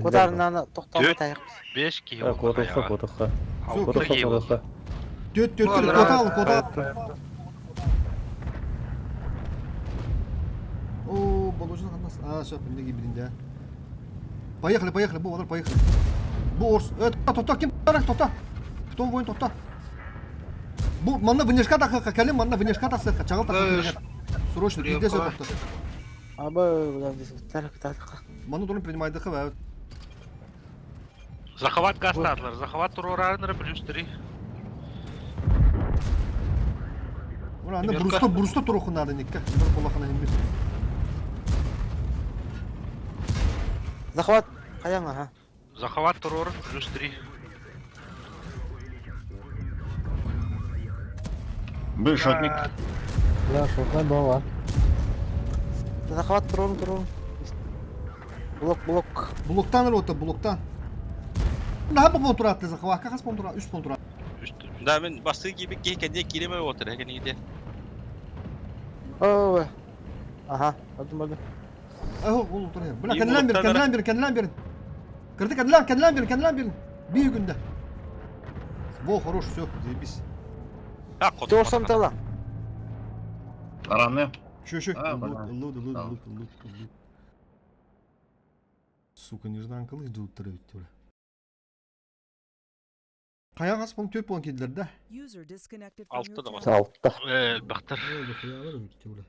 Kodarından toxtamı tayıq. 5 ki Koduqa. Döt, kota al. Oo, balocunu kandas. Şap, binde gibi binde. Поехали, Бу, поехали. Бу, Орс. Тота, ким тота? Кто воин тота? Бу, манна вынешка так, калим, манна вынешка так, чагал так. Срочно, иди сюда, тота. Манна должен принимать ДХВ. Захват Гастатлер, захват Турорарнера плюс 3. Аны бұрыста тұру надо никак. Захват, қаяң, аха. Захват Турор плюс 3. Был шотник. Я шотна бала. Захват, тұрон. Блок. Блоктан рота, блоктан. Daha bu konturatlı zakva, kaç konturat, 3 konturat. Да, мен басты gibi кенде килеме отыр, кенеде. Ой. Аха, отмады. Oğlum dur ya. Bırak kendinden birin. Kırdı kendinden birin. Bir günde. Во, хорош, все, заебись. Торсан тала. Раны. Şu. Ага. Лут. Сука, неждан кылыш дулттыры битти бля. Kaya kas puan 4 puan kediler de. User disconnected from your Altta da var. channel. Altta. Baktır. Öyle kayalar bitti bля.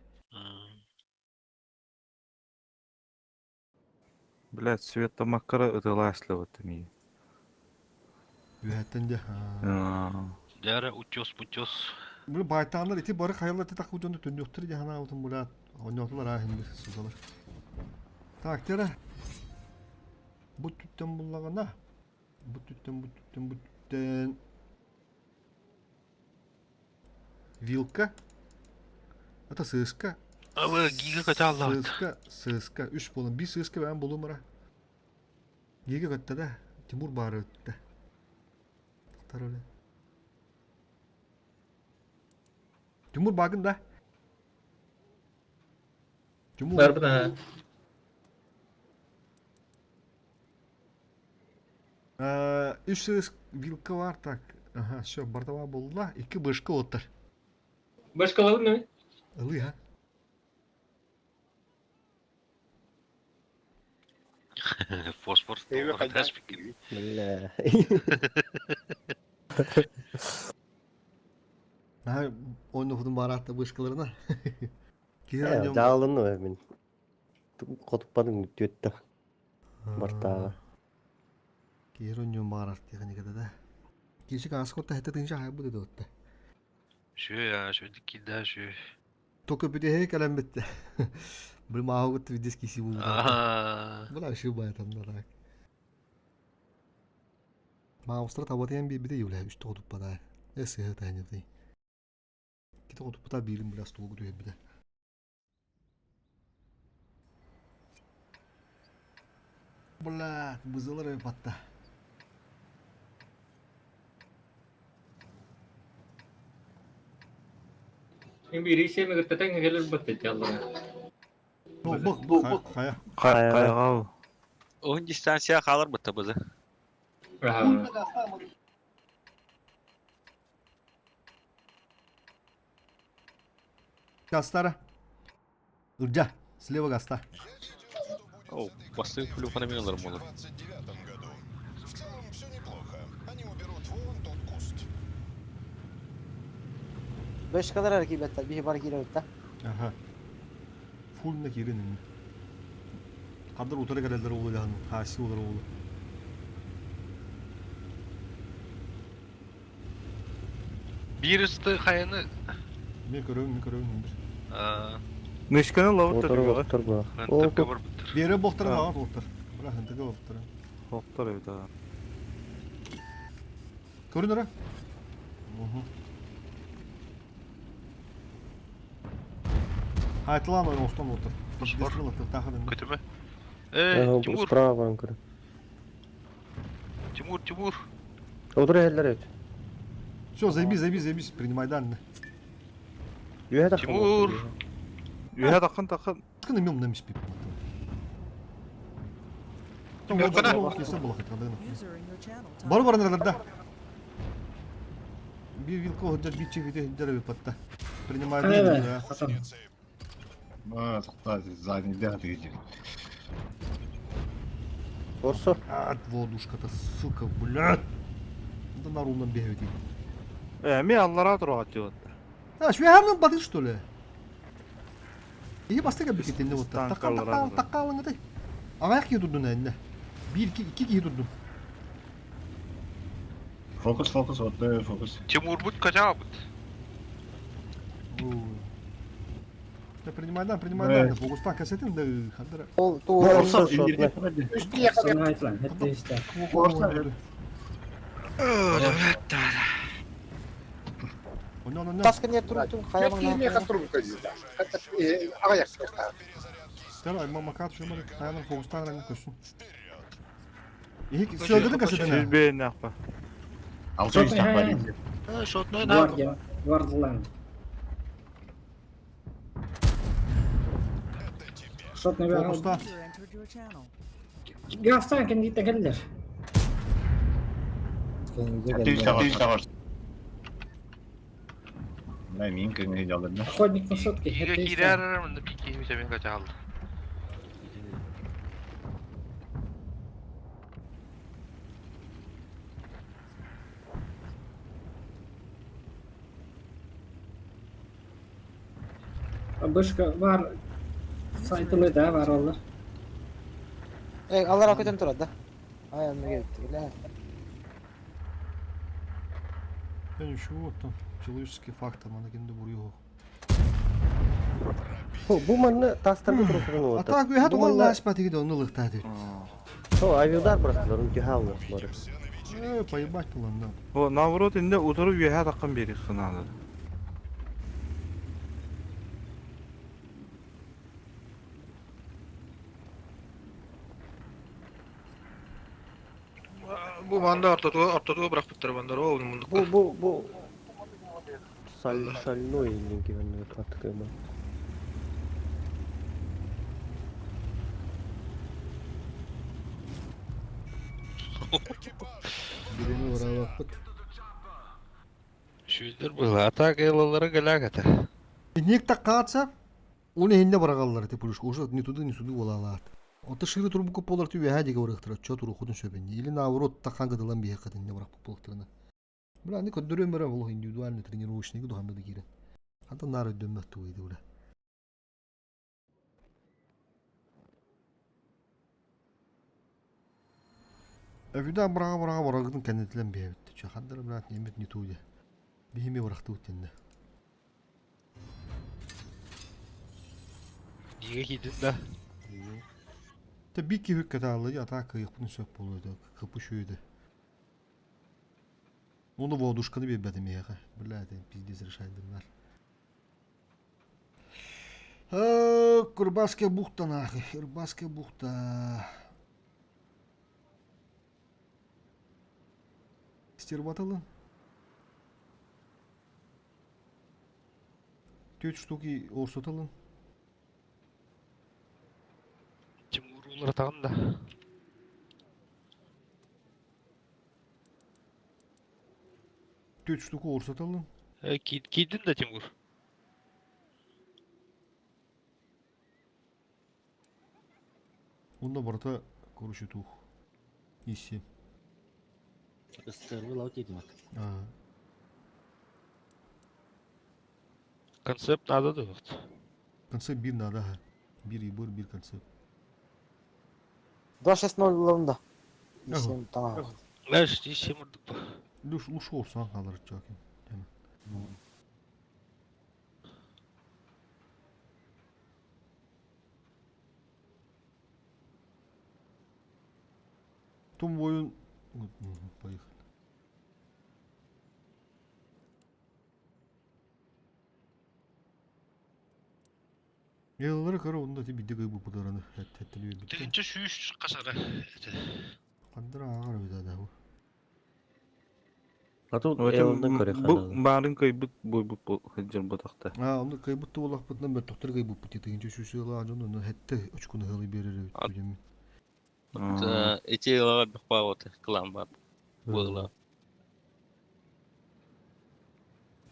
Блядь, Света Макара ытыласлы вот ми. Ühetten de. Дәрі утес. Böyle baytanlar iti barı kayalar iti takı ucunda döndüktür ya hana utun bula. Oynattılar ha hindi susalar. Takdire. Bu tütten bullağına. Bu tütten. Вилка. Это сыска. Ава, гига ката Аллах. Сыска. 3 болun. Bir сыска ben bulum ara. Giga katta da. Timur bağırı öttü. Taktar öyle. Timur bakın da. Timur. Var buna. Üç сыска вилка var tak. Aha, все, бортова buldular. 2 bışkı otur. Başkaları ne? Ilı ha. Фосфор. Бля. Ha, oynadım baratta bışkılarına. Ya, dağılın mı ben? Kotupadın düttü. Bartağı. Kiyer oynuyorum barat diye kadar da. Kişi askota hette tinja hay bu dedi otta. Şu dikilde şu. Toka bir de heykelem bitti. Bir mahagut vides kişi buldu. Bula şu bayatan da. Maustra tabatyan bir de yule üstü otup pada. Neyse hata yani. Kita otup pada birim biraz toğu diyor bir de. Bula buzulur ev patta. Şimdi bir işe mi gittin gelir battı Allah'a. Bak kaya. Кайгау. Oyun distansiya kalır mı tabi? Aha. Gastara. Urca. Слева гаста. О, басты плюхана мен alırım onu. Beş kadar hareketler, bir var girer. Aha. Full ne kirin. Kadar utara gelenler oluyor yani. Hasi olur oğlu. Bir üstü kayanı. Mikro. Нышканы лавут Otur тұргы. otur bu. Ben tıpkı var bitir. Bir yere boktarın ağa boktar. Bırak hıntıka boktarın. Хоқтар evde. Görün ara. Haytlan oyun ostan otur. Spor. Takıdın. Kötü mü? Timur. Справа анкара. Timur. Otur eller evet. Все, заебись. Принимай данные. Yühe de Timur. Үйе тақын. Tıkın emyom demiş bir. Yok ana. Kesin bulak etadığını. User in your channel. Barı var nerelerde? Bir vilko hıccar bir çift hıccar bir patta. Принимай Evet, данные. hatam. Орсо. Водушка-то, сука, блядь. Да на ровном бегает. Эми аллара турат жот. Швейхарның батыр, что ли? İyi bastık abi kitinde bu. Stank Takal alır takal abi. takal hadi. Ayak yiyor durdun eline. Bir iki yiyor durdun. Фокус, вот фокус. Тимур будь котя будь. Да принимай дан. Фокустан кассетин да хадыра. Ол туурса шотны. Санайт lan. Hette işte. Onu. Таскан я турутун хайвана. Sen ay makat şu böyle ayağının fokustan rengini koşsun. İyi ki söyledin kasetini. Siz beğen nakba. Шотной Гвардия. Гвардland. Шотный бегал. Fokustan. User entered your channel. Gastan kendi tekeller. Охотник на сотки. Иге Hette işte. кирер мында бик кийим семен котя алды. Бышка var. Saytılı da var onlar. Allah hakikaten turad da. Ayağına geldi. Yani şu там человеческий фактор мана кенде vuruyor. Bu manı tastırdı turutun o. Ata güya to Allah aşpatı gidiyor onu lıktadı. O ayvildar bıraktılar. Onu gühallar. Поебать lan da. O navrot inde oturup üyehe takım beri sınadı. Bu manda ortada bırak bitir bandar o bunun Bu Шальной деньги вони открыли. Birini oraya baktık. Şüydür bu ata gelaları galagata. Некто каца, оны хинне барагаллар те пулушка, уже ни туды, ни суды болалар. Ота шыры турбу кополар түй хади гаврыктыра, чо туру худун сөбен. Или наоборот такан гадалан бие катын не барак пополактырына. Бля, не көддөрөм берем ол индивидуальный тренировочный гыду ханда дигирен. Анда нары дөммөк туйду бля. Эвида брага барагыдын кенетилен бие. Чо хандыр брат немет не туйду. Бихиме баракты үттенде. Иге кийдин да. Tabii ki hükkadarlı yatağa kıyıkpını sök boluydu, kıpışıydı. Onu voduşkanı bir bedim ya. Biladi, biz de şaydırlar. Kırbaske buhta nahi, kırbaske buhta. Стерваталın. 4 штуки орсоталın. Тимур улар атаган да. Төт штука орсоталын. Кийдин да Тимур. Onda barata короче тух. Иси. Концепт надо да. Концепт bir надо. Bir ibor bir konsept. 2-6-0 landa. Ага. Tamam. Знаешь, здесь Тимур да. Ушел сам kalır çakin. Том oyun поехали. Yılları kara onda bir de bu pıdarını etteliyor bitti. Тегинче сүйүш кашара. Kandıra ağır bir daha bu. Atı Bu barın kıybıt bu hıcır bu takta. Ha onu kaybıttı olak pıtından ben doktor kaybıttı tegince şu şey la onu hette 3 gün hılı verir hocam. Эти лава бахпа клан бар. Было.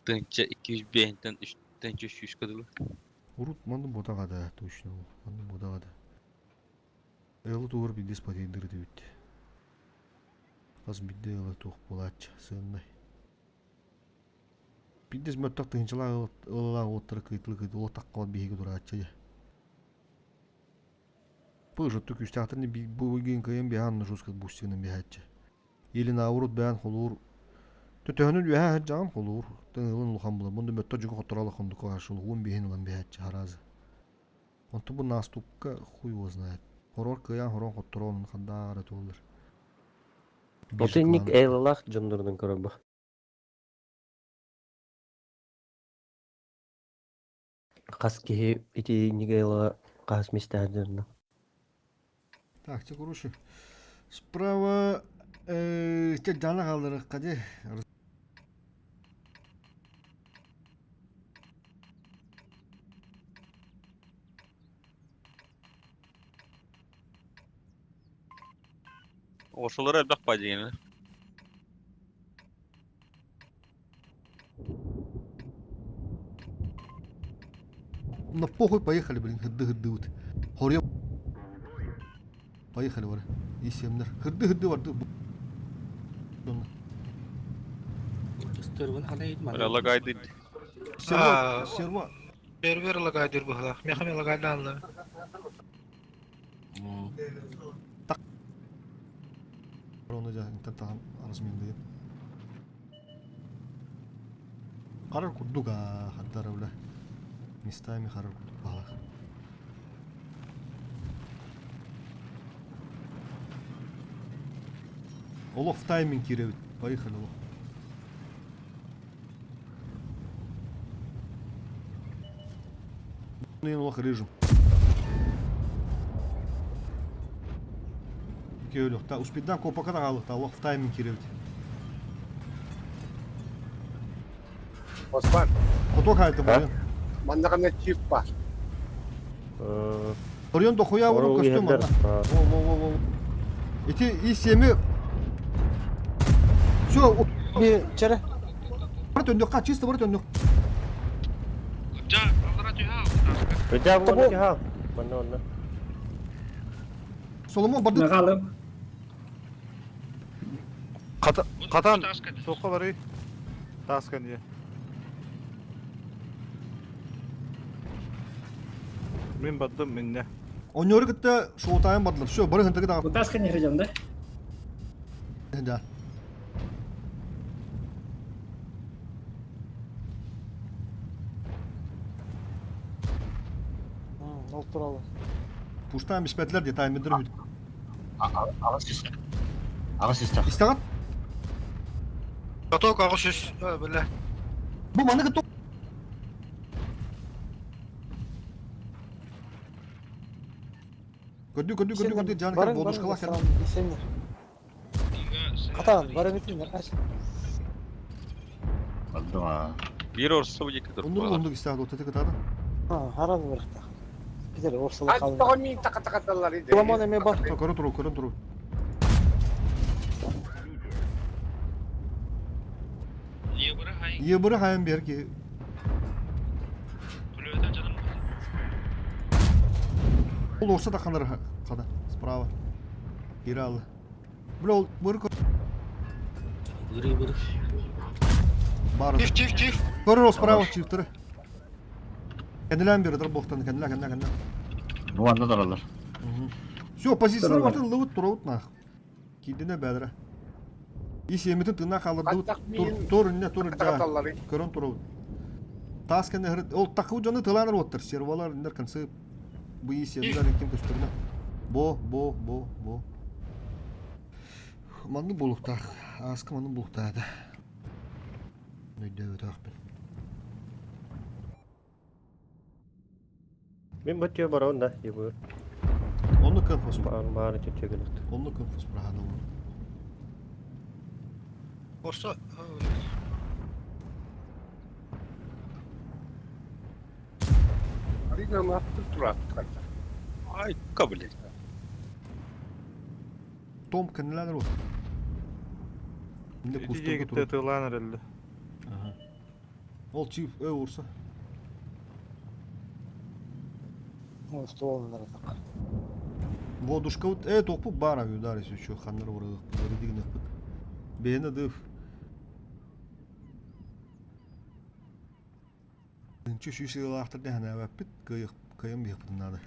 Тынча 200 бентен 3 тынча 300 кадылы. Урут манды ботага да точно. Манды ботага да. Ылы тугур бидес патейдыр дебит. Каз бидде ылы тух булач сындай. Бидес möттөк тыгынчылар ылыла оттыр кыйтылы ол таккала биһиги дураачча. Пыжыттык үстәхтәрне бу ген кыйын бян жускат бустыгын бяачча. Или наурут бян холур. Төтөһөнү үһә жан холур. Тыңылын лухан була. Бунда möттө жуга которалы хондук ашыл. Ун биһин улан бяачча харазы. Онту бу наступка хуй его знает. Хорор кыян хорон котторон кандары толдыр. Отенник эйлалах жондордун көрөбү. Кас кихи ити нигейла кас мистадерна. Так, те короче. Справа те жана калдырык каде. Ошолор элбек ба дегени. На похуй, поехали, блин, хыдды вот. Хорья. Поехали, вара. И семнер. Хыдды варды. Ала гайды. Серва. Бер лагайдыр бухла. Мехаме лагайданлы. Onu da intentaham arasmin dedim. Karar kurduk ha hatta öyle. Mistami karar kurduk bala. Олох в тайминг киревит. Поехали, олох. Ну, олох режим. Köylük. Ta uspidden kopaka da kaldık da Allah в тайминг киревит. Osman, Kotok hayatı bu. mandakanda çift var. Oryon da koya vurun kostüm var. Во. Эти и семьи. Все, Bir çere. var döndük kaç çiste var döndük. Reja bu ne ha? Bana ona. Solomon badı. Нагалым. Katan soqa bari. Taskan diye. Мен бадым менне. Onyoru gitti şu tayın badılar. Şu barı hıntı gıda. Утаска не грядем, да? Да. Ol turalı. Puştan bispetler diye tayın müdürü. Ağız istak. İstegat. Поток агышыш. Бля. Bu manı gitti. Gördü canı kadar boğduş kalak ya. Katan, barın bitinler kaç. Aldım ha. Bir orası bu yıkıdır. Onduk istegat o tete kadar. Ha, haram bıraktı. Bir de orsalık kaldı. Hadi tohum takatakatallar idi. Ulan eme bak. Karın turu. Ye bırı hayın bir ki. Ol olsa da kanır kada. Sprava. Geri al. Bro, bırı Бар. Чиф. Көрөр справа чифтері. Kendilen biridir bohtan kendilen. Bu anda daralar. Все, позициялар бартын лывыт турауыт нах. Кидине бәдірі. Ис еметін тына қалырды тур жа. Көрін турауыт. Тас кәне хырыт. Ол тақы жаны тыланыр оттыр. Сервалар индер концы. Bu ис емдер кем көстіріне. Бо. Манны болуқтақ. Аскы манны болуқтады. Нөйді өті ақпен. Ben batıyor bara onda ya bu. Onu kınfos. Bağırı çöçüyor gülüktü. Onu kınfos bırahadı onu. Орса. Ay kabul et. Том kendiler o. Şimdi İki kustum gitti oturup. tığlan herhalde. Ol çift vursa. Olsun onlara tak. Водушка вот топу бара ударис еще ханнар вырык. Дигнек бит. Бені дыв. Инчу шүшілі дәхіне вәппіт кайым бейіп надо.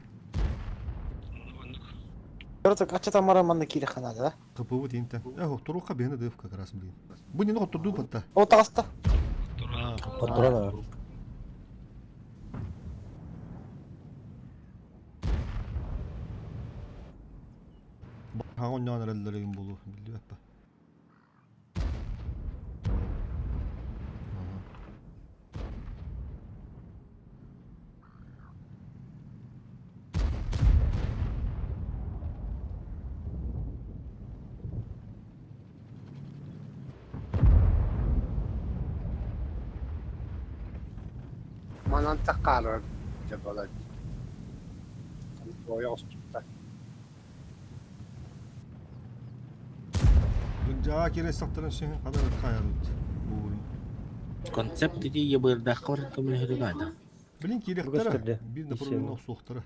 Короче, качета мараманны кирехана да? Капы вот интен. Туруқа бені дыв как раз блин. Бұ нені құттырду патта? О, тағаста. Поддурана. Хағын нән әрәлдереген болу. Білді бәппі. Manan takkalar jabalar. Boyos tuttu. Жаа керестақтарын сен қадар қайарыд. Концепт ити ебырдақ қор көмілі хүрігады. Білін керектері, бір де проблемін оқсуқтары.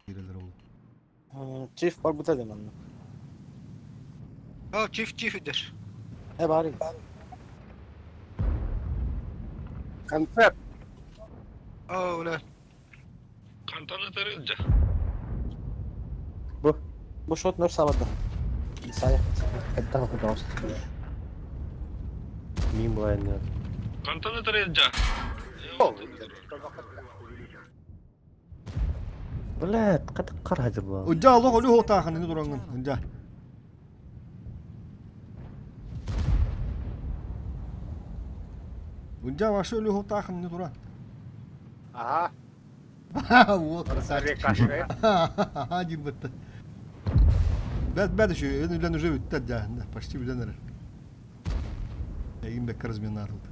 Керелер ол. Çift var bu da demin. О, чиф-чиф Ne bari? Konsept. О, уля. Кантаны тәрелді. Bu şot nör sabada. İsa'ya. Hatta bakın olsun. Мин былай не. Кантаны тәрелді. Блядь, каты кар хажыр бұл. Ұнжа аллық олы хоқтақын, не тұраңын, ұнжа. Ұнжа башы олы хоқтақын, не тұран. Aha. Вот. Sarı kaşre. Ха, жимбетті. Бәді шо, өнділен уже өтті жағында, почти білен әрі. Егін бәк қарызмен арылды.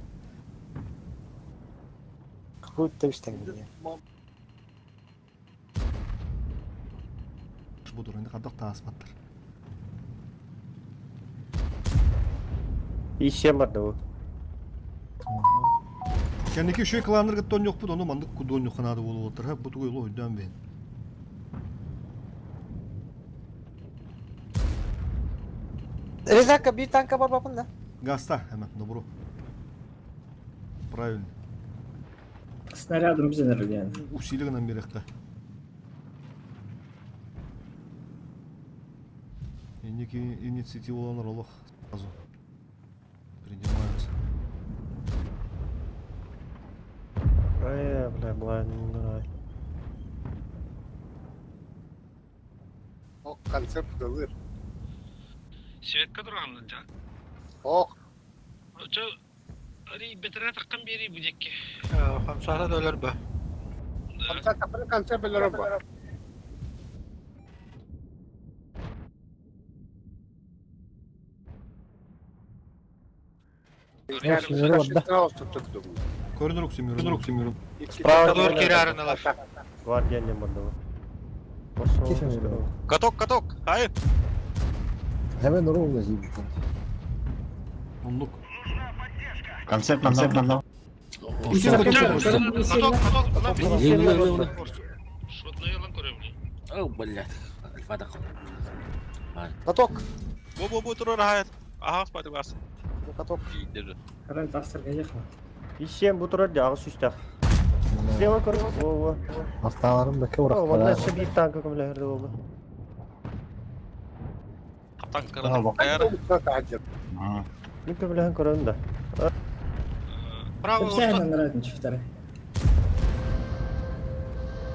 Хуй төвістен бейе. Bu durumda kadar tasmattır. İşe var da o. Kendiki şu klanlar gitton yok bu da onu mandık kudon yok kanadı bolu otur. Hep bu tuğlu oyundan ben. Rezaka bir tanka var bakın da. Gasta hemen добро. Правильно. Снарядом bize nerede yani? Усилиганан беректе. Некие инициативы на роллах сразу принимаются. Ай, бля, былай не нравится. O konsept dövür. Светка тұрғанды жа. Oh. Очо, ари бетірі таққан бері бүдекке. $5 бі. Konsept kapının konsept belirli bu. Көрінір өксемірім. Кадор керарыналар. Гвардия не бар да о. Каток, хайır. Hemen oraya ulaşayım. Онлук. Концепт нам. Шотны елан көремін. О, блядь. Альфада қол. Katok. Bu тұрар хайır. Аға спайды бас. Katok. İyidir. Каран тастырға жақын. İşe bu turda jağız süster. Слева көр. О. Hastalarım da kıvrak. О, вон şu bir tanka kömülerde oldu. Tankırın ayarı. Bir kömülden körün de. Bravo, Sen нравится чифтары.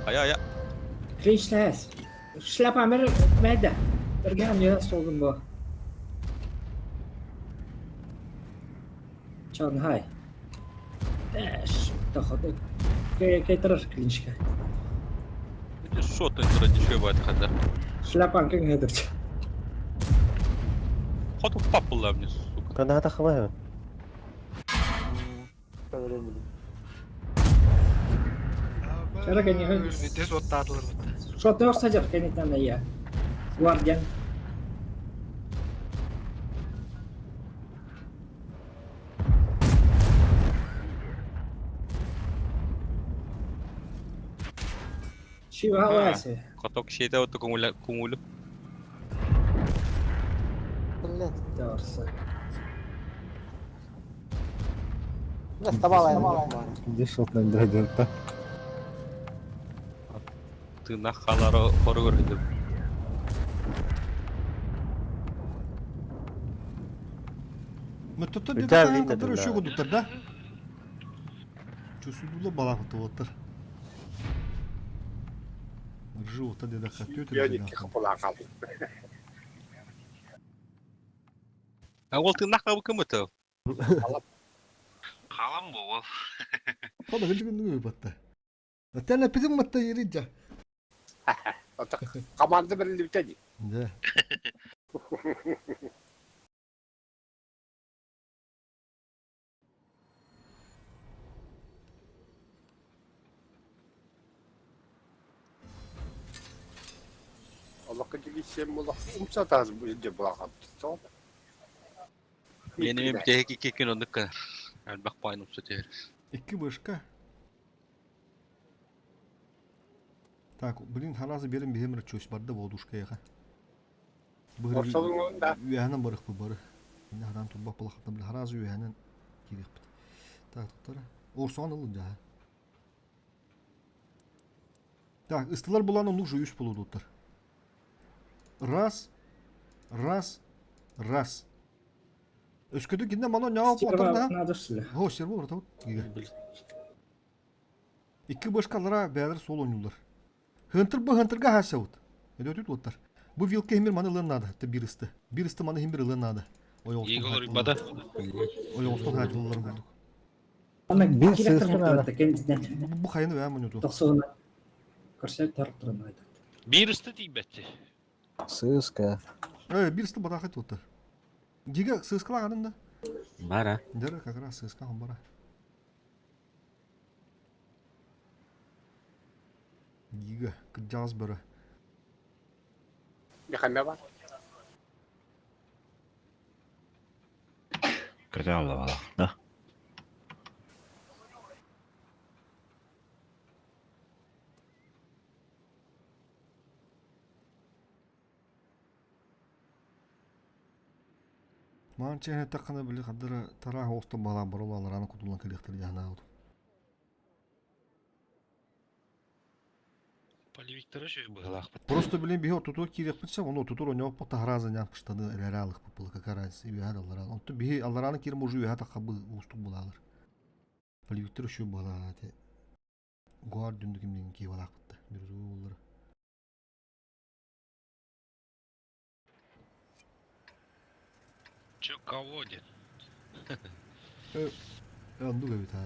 Aya. Клишлес. Шляпа мер мәдә. Бергә мне солдым бу. Шанхай. Эш, тахады. Кейтер клинчка. Що ти тоді що бать хада? Шляпан кең хәдер. Хату папулла мне, сука. Когда атакамай. Шара кең Дез оттадылар. Шотны орсаҗыр кенетен я. Гвардиан. Чего лайся? Коток şeyde otu kumulu. Блядь. Doğrusu. Доставала. Где шотный драйдер-то? Tırnak kaları koru gördüm. Мөттөттөр Үтә дебе билин кадыр дедим, өшө да. кудуктар да. Чусудулы бала кытып отыр. Ржута деде хатөтөр. Ол tırnak kabı kımıtı. Қалам бұл ол. Када гыжыгын батта. Тәнә пидим матта йриджа. Команда белән битәди. Да. Allah kıcık sen bola umsataz bu inde bırakıp. Benim bir tek 2 gün onluk kadar. Yani bak payını tutuyor. Iki башка. Так, блин, харазы берем бемер чөс барды болдушка яха. Орсалың да. Уяһанан барык бу бары. Инде хадан турба палахтан бил харазы уяһанан кирек бит. Так, туктара. Орсон алын жа. Так, ыстылар буланы нужу 3 болудуттар. Раз. Раз. Раз. Өскөдү кинде мана няап отыр да. Надо силе. Ho, сервер орта вот. İki başkalara beyler sol oynuyorlar. Hunter'ga her şey oldu. Ne diyor tutlar. Bu vilke himir manı lırnadı. Te bir iste. Bir iste manı himir lırnadı. O yolston. İyi olur bada. O yolston hacılar bulduk. Ama Bir bir sırf sırf var. da kendinden. Bu kayını vermiyordu. Tasavvuna. Karşı taraf durmaydı. Bir üstü değil beti. Сыска. Bir iste bada kayıt oldu. Giga sığıskala kanında. Бара. Dere kakara sığıska hambara. Giga kıcağız böyle. Bir kamera var. Kötü abla valla. Da. Манчene takana bile kadar tarah olsun balan barolar ana kutulan kelektir jahna oldu. Поливиктері шөй бұғылақ бұд. Просто блин бихо туту кирек битсе, оны туту роня опта хараза нян пыштаны элералык бупыл какарас и яда аллар. Он то бихи аллараны кирим уже яда кабы устук булалар. Поливиктер şu бала те. Гуар дүндүк имден ки балак битти. Бир зуулар. Чö колодец. Анду габит ha.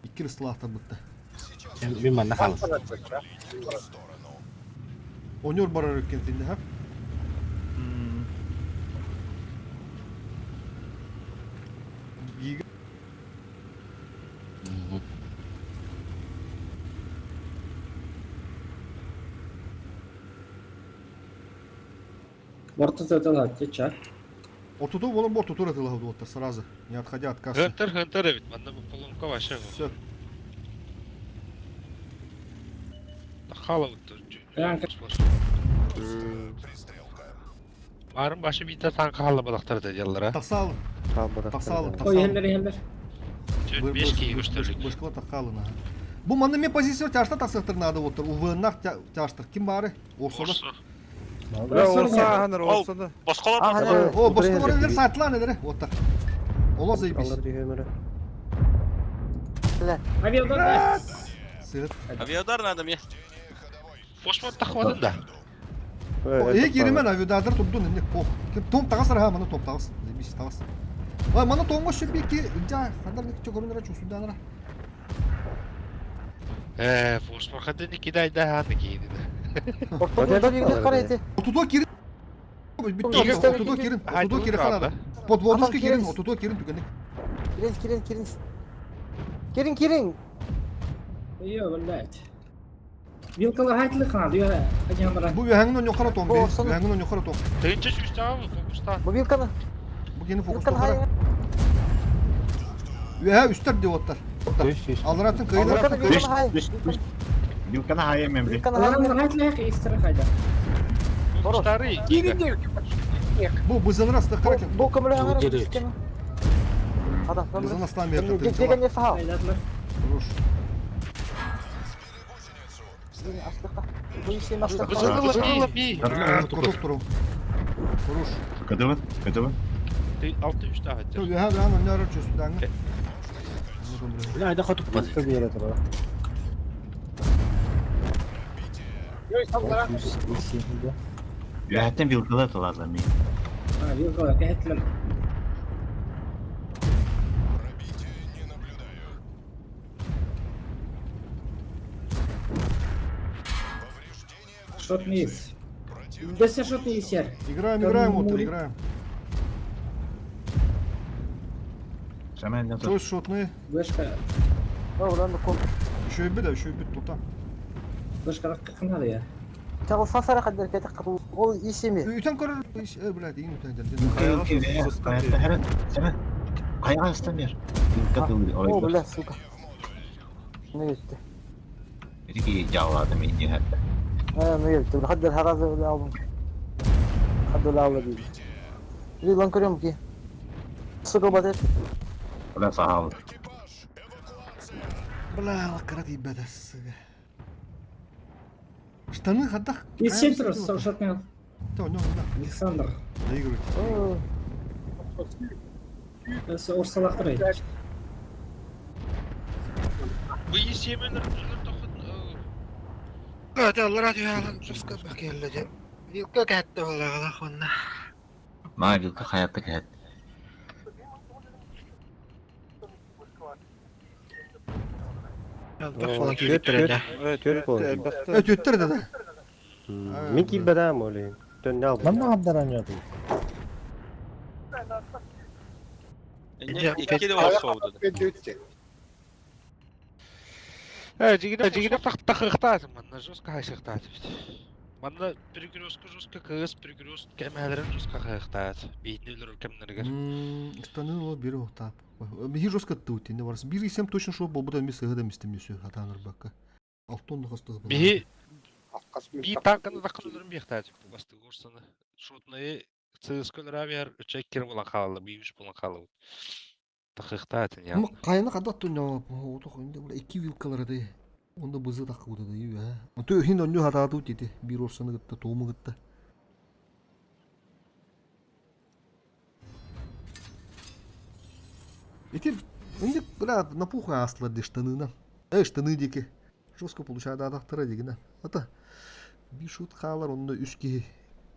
İki ıslahta bitti. Bir manna kalır. Onyor barar kentinde ha. Giga. Борта задала, теча. Отуту волон бо тутура тыла вот сразу, не отходя от кассы. Хантер evet. Bende bu polonka var şey var. Все. Takala otur. Kanka. Varın başı bir de tanka halı balakları da diyorlar ha. Tasal. Tasal. O yerler. 5 kişi gösterecek. Бышкала такалына. Bu manda me позиция тяжта тасыктыр надо отыр. Увыннак тяжтыр. Ким бары? Орсода. Ya olsa hanır olsa da. Başkalar О, башка бар элер сатлан элер. Отыр. Ола заебись. Алар дигәмәре. Aviadan. Сыт. Aviadar nerede mi? Fosfor takmadın da. Эй, киремен авиадар турдун эне. Ким том тагасыр ha, мана том тагас. Заебись тагас. Ай, мана томго шүбеки. Ja, хадар ник чогорунара чусуданара. Fosfor kadın 2 ayda hangi giydi de. Ortada bir karaydı. Отудо кирин. Битти. Отудо кирин. Отудо кирин ханада. Под водушка кирин. Отудо кирин түгенек. Kirin. Yok vallahi. Vilkalar haytlı kanadı ya. Hacı bırak. Bu ühengin yukarı tom. Olsun. Ühengin yukarı tom. Тегенче үстәгәме? Фокуста. Bu Vilkan'ı. Bu yeni fokus Vilkan tokara. hayır. Ühe üstler diyor otlar. Aldıratın kıyılar atın kıyılar. Vilkan'ı hayır. Vilkan'a hayır memri. Vilkan'ı hayır. Adamlar haytlı ya istirah hayda. Фокустары. Bu bızılır aslı karakin. Bu kömürü hayır. Adam. Bızılır aslan bir yaptı. Gece saha. Haydatlar. Vuruş. Bu işin aslı. Бузылы би. Tutup durun. Vuruş. Kadavın. Ты 6 үстәгә. Ühe ühe önüne arar çözüden. Hayda katıp bak. Bir yere tura. Ühətten Vilka'da tutarlar mı? Ha vilkalar haytlı. Шот низ. Да все шот низ сер. Играем отыр, играем. Səmən Çöz şotunu. Вышка. Oradan da kol. Şöyle tutam. Вышка кanadı ya. Çağıl sasara kadar ketek kapı. O işi mi? Üten korar. Bırak deyin üten Hayatta her Səmən. Qayağa istəmir. Vilka kıldı. O bile suka. Ne gitti? Dedi ki cavladım indi hatta. Ha ne gitti? Hadi haraza öyle aldım. Hadi öyle aldım. Bir lan görüyorum ki. Suka badet. Ulan sağ ol. Bla karat ibadası. Штаны хадах. Из центра шот низ. Tamam. Александр. Ne görüyorsun? Осы орсалақтар еді. Бу есеменер тохын. Гата радио алан жуска бакелледе. Вилка кәтте боллагала хонна. Ma Vilka hayatta kəhət. Falan götürəndə. Türk oldu. Evet öttür dedi. Minki bedam olayım. Dön ne aldım? Ben de habdaranıyordum. İki de var soğudu. Жигине тахтахтаат манна жуска хайсахтаат. Манна перегрузка кыз перегруз кемелерин жуска хайсахтаат. Бейнелер кемнерге. Штаны ол бері оқтап. Бейі жосқа тұты не барысы. Bir isem точно шо бол бұдан мен сығыда містемесі атаңыр баққа. Алтонды қастығы бұл. Би танканы таққанларын бияқтаат. Басты горсаны. Шотнайы цыскалар авиар чеккер болан қалалы. Бейвіш болан қалалы. Тахтаат я. Ama kayana kadar tunya. O da koyunda burada 2 vilkaları da. Onda bızı da kudu da yiyor ha. Onu hin önü hata tut dedi. Bir orsanı gitti, tohumu gitti. Эти инде бля напуха аслады штанына. Штаны деки. Жестко получается адақтыра дегенде. Ата бишут халар онда үске.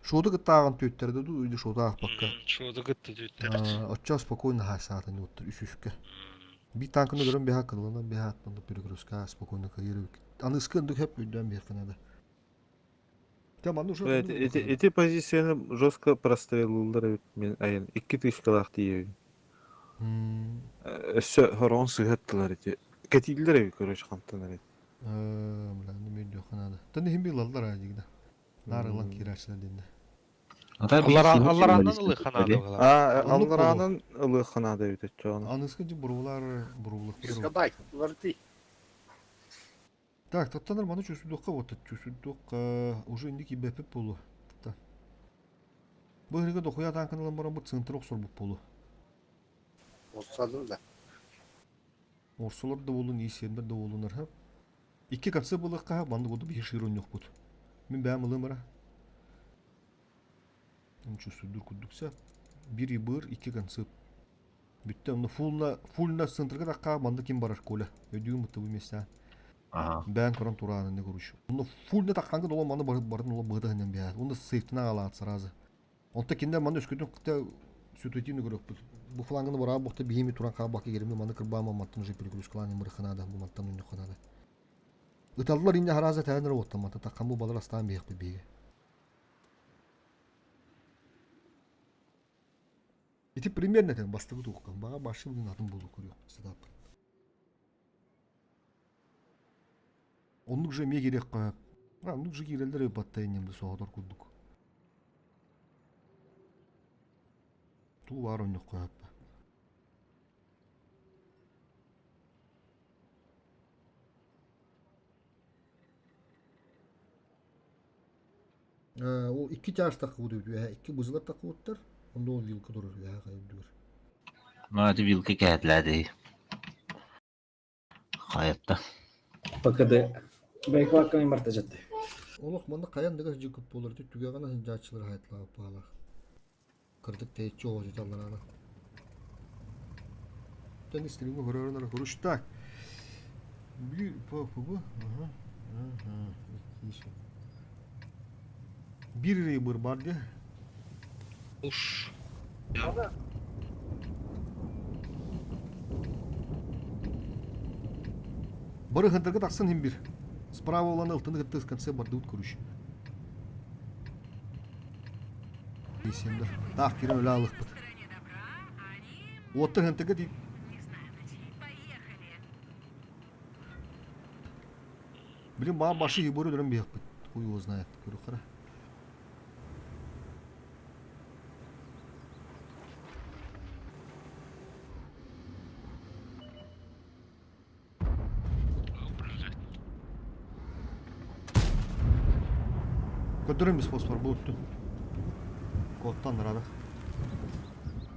Шоды гыттаган төттерде ду үйдө шоды акпакка. Шоды гытты төттер. Отча спокойно хасатын оттыр үсүшкө. Bir tankını görün bir hakkında bir hakkında перегрузка спокойно кайырып. Аны скындык хеп үйдөн бекинада. Tamam уже. Эти позицияны жестко прострелылар мен айын 2 тышкалак дие. Өссө хорон сыгаттылар эти. Кетилдер короче кантанар. Мына медиа канада. Таны хим билалдар ажигда. Нарылан кирашына денде. Алларанын ылы канады. Алларанын ылы канады өтөт жон. Аныскы жи бурулар бурулук. Так, тоттаныр маны чөсүдүкка отут. Чөсүдүк уже индики бепип болу. Бу жерге дохуя танканылан баран бу центр оксор буп болу. Orsalı da. Орсолор да болун, исенбер да болунар хап. Икки концепт болакка банды году bir широн yok бут. Мен бәм ылымыра. Чувствую кудукса. Бири быр, икки концепт. Бүтте оны фулна центрга такка банды ким барар коля. Өдүм мытты бу места. Бән корон тураны не көрүш. Оны фулна такканга доло маны бардын ола быда ханан бя. Оны сейфтина алат сразу. Онта кинде маны өскөтүн кытта ситуативный көрөк. Бу флангыны бара бухта бихими туран кабакка керемде маны кырбама маттын же перегрузкаланы мырханада бу маттан уну ханада. Ыталдылар инде хараза тәнер оттан мата таккан бу балар астан бияк биге. Ити примерно тен бастыгы тууккан. Бага башы бүгүн атын болу көрүyor. Садап. Онлук же ме керек коюп. Онлук же кирелдер баттайнемди соодор курдук. Туу бар онлук коюп. Ол 2 жаш такы кудуп, 2 бузылар такы куттар. Онда ол вилка турur ya кайдыр. Надо вилка кәтләди. Хаятта. ПКД. Бэкваркан марта жатты. Олық мында қаян дегас жүкіп болыр деп түге ғана жачылар хайтлап бала. Кырдык тейт жоо жеталар ана. Тен истилинге көрөрүнөр көрүш так. Bu. Bir ribur var diye. Уж. Бары хантырга таксын хим бир. Справа olan алтыны гытты в конце барды ут көрүш. Исемдер. Так кире өлө алыкпыт. Отты хантырга дейт. Блин, баа башы ебөрү дөрөм бияқпыт. Хуй его знает. Көрү кара. Көтөрөм бис фосфор болупту. Коттан рада.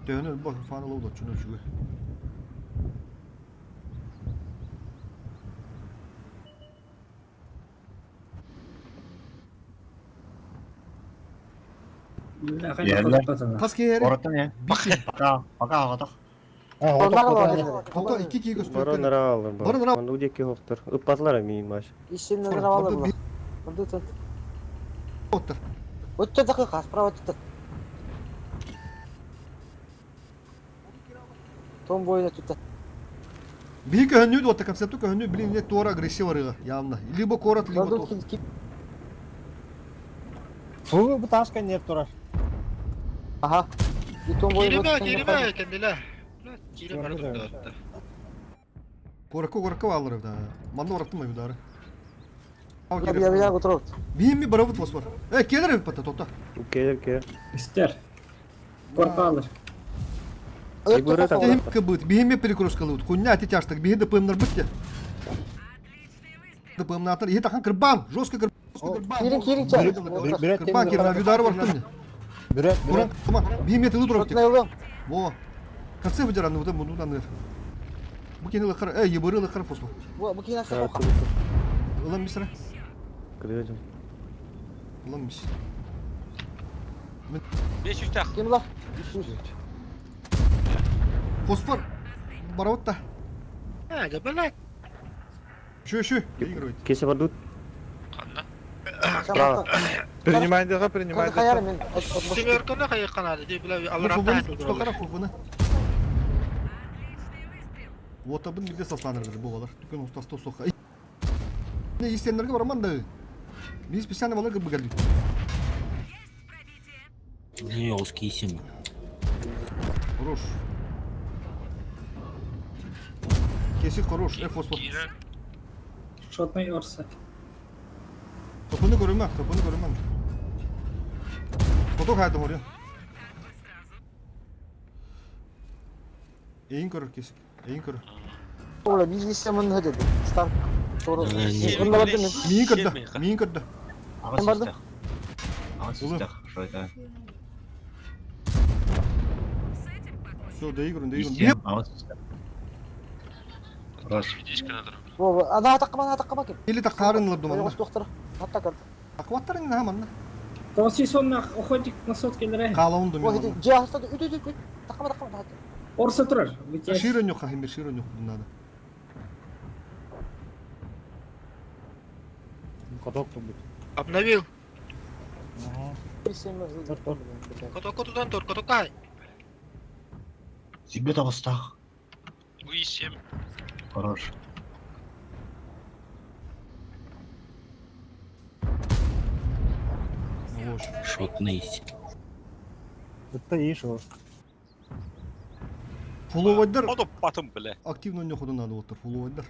Төнө бак фаналы да чүнө чүгө. Тас кери. Оротан я. Пока агата. Тока 2 кийгөс Барын ара алыр. Барын ара. Онда удеке хоктор. Ыппатлар мин маш. Ишимден алып алды. Онда Оттар. өттө дакыка справа өттө. Том бойда өттө. Бии көнү да концепту көнү блин не тора агрессиварыга явно. Либо корот, либо то. Фу, bu taşka ne turar? Aha. Bir tom boyu Кириме, кенделе. Кириме да. Коракка алыр да. Манда ораттым май удары. Я готов. Бии ми барабыт фосфор. Келер пата тота. Келер. İster. Korka alır. Тем кыбыт. Бии ми перекрускалыт. Куння ати тяштык. Бии да пымнар битте. Да пымнатыр. И тахан кырбан. Жестко кырбан. Кири чай. Кырбан кирна удары вартын. Буран, туман. Бии ми тылы турап. Во. Конце выдираны вот мунудан. Bu kene lıkır, yıbırı lıkır fosfor. Bu kene lıkır. Ulan bir sıra. Kırıyorum. Ulan bir sıra. 500 tak. Kim la? Fosfor. Baravut da. Ha, gabelak. Şu. Играет. Кесе бардут. Справа. Принимай, принимай. Семерканы кайыкканады деп биле алыракта. Стокара фурбуна. Вот абын бирде сасланырды болалар. Түкөн устасты сока. Не истенлерге бараман да. Биз специально балар кырбы келди. Не узкий сим. Хорош. Кесик хорош. Фосфор. Шотный орса. Kapını görünmem. Foto hayatım oraya. Eğin körür kesik. Eğin körür. Ola bir işlemin hadi. Start. Doğru. Bunda vardı mı? Miyin kırdı. Ağaç işte. Şöyle. Все, değiyorum. Ağaç işte. Хорошо. О, ана атаккама кеп. Или так карынлып думан. Доктор. Атта кар. Акваттарың на манна. Тоси сонна охотник на соткелere. Калауын думан. О, жаста үтү. Таккама. Орса турар. Широн yok хахим bir şiron yok bunlarda. Обновил. Ага. Котокотудан тор, котокай. Себе там стах. Висим. Хорош. Loş. Шотный. Это и шо. Фуловайдар O da batın bile. активно не ходу надо отыр. Фуловайдар.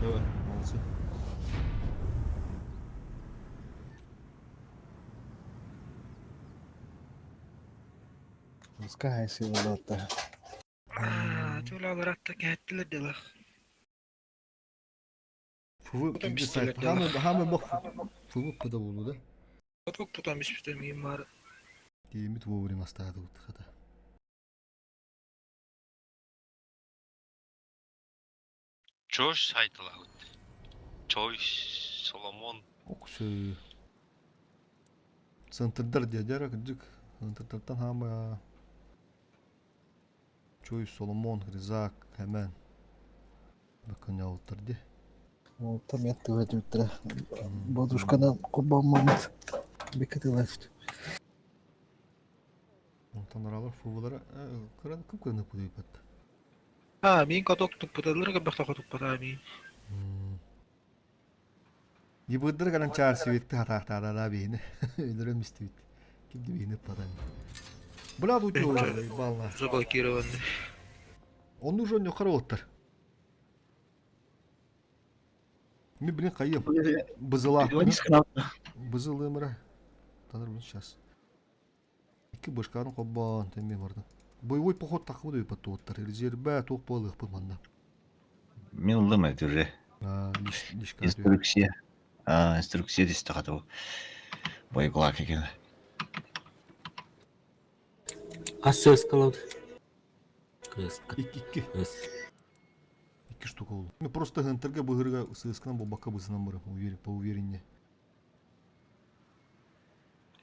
Evet, молодцы. Пускай силовато. Тулалар атта кәттілер де лақ. Фуvu Потом bir biz sayfa. söyledik. Hamı bak. Фуvu pıda buldu da. Отвук тутан биш бүтемейін бар. Diyemi tuvu vurin hastaydı bu tıkada. Çoş saytıla hüt. Çoş, Solomon. Oksu. Santırdır diye diyerek gıcık. Santırdan hamı. Çoy Solomon, Rizak hemen. Bakın ya oturdu. Там я ты в утро. Бабушка на кубом момент. Бекатилась. Ondan aralar fuvulara kıran kıpkırını pudu ipat. Мен каток тұппыталар қабақта қатуппата мен. Yibıddır kalan çağır sivetti hatakta da beyni. Öldürüm istivit. Kim de beyni padan. Bula da uçuyor balna. Заблокированы. Onu уже yukarı otur. Mi bilin kayıp. Bızıla. Bızılı mıra. Tanır bunu şas. İki başkanın koban tembih vardı. Boy поход takımı da yapıttı otur. Rezerve top balık bu manda. Мен ылдым это уже. Лишка. Инструкция. Инструкция дейсіз тағады ол. Бойғылақ екен. Söz kaldı. İki. İki штука oldu. Mi просто Hunter'ga bıhırga sığıskınan bu baka bızınan bırı. По увереннее.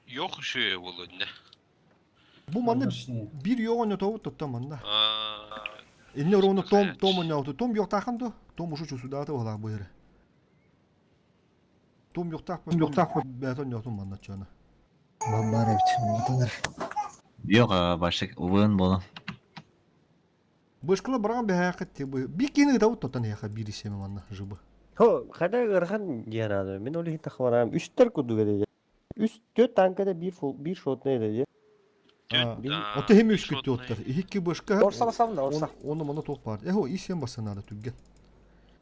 Yok şu olur ne? Bu manda bir yok onu tavu tuttu manda. İnne ровно Том он яуты. Том yok takındı. Том уже сюда да ола быhırı. Том yok tak. Beton yok manda çana. Бабаревич, батанар. Жоқ, башық ұвын болын. Бышкыла барган бәхәкәт те бу. Bir kini tavu tutan ya bir işeme manda jıbı. Ho, kada garhan yanadı. Men öyle hiç takmaram. 3 ter kudu vereceğim. 4 tankada bir shot ne edeceğim? Otu hem üç küttü otlar. İki başka. Orsa basam da orsa. Onu bana top var. O işem basana tüggen.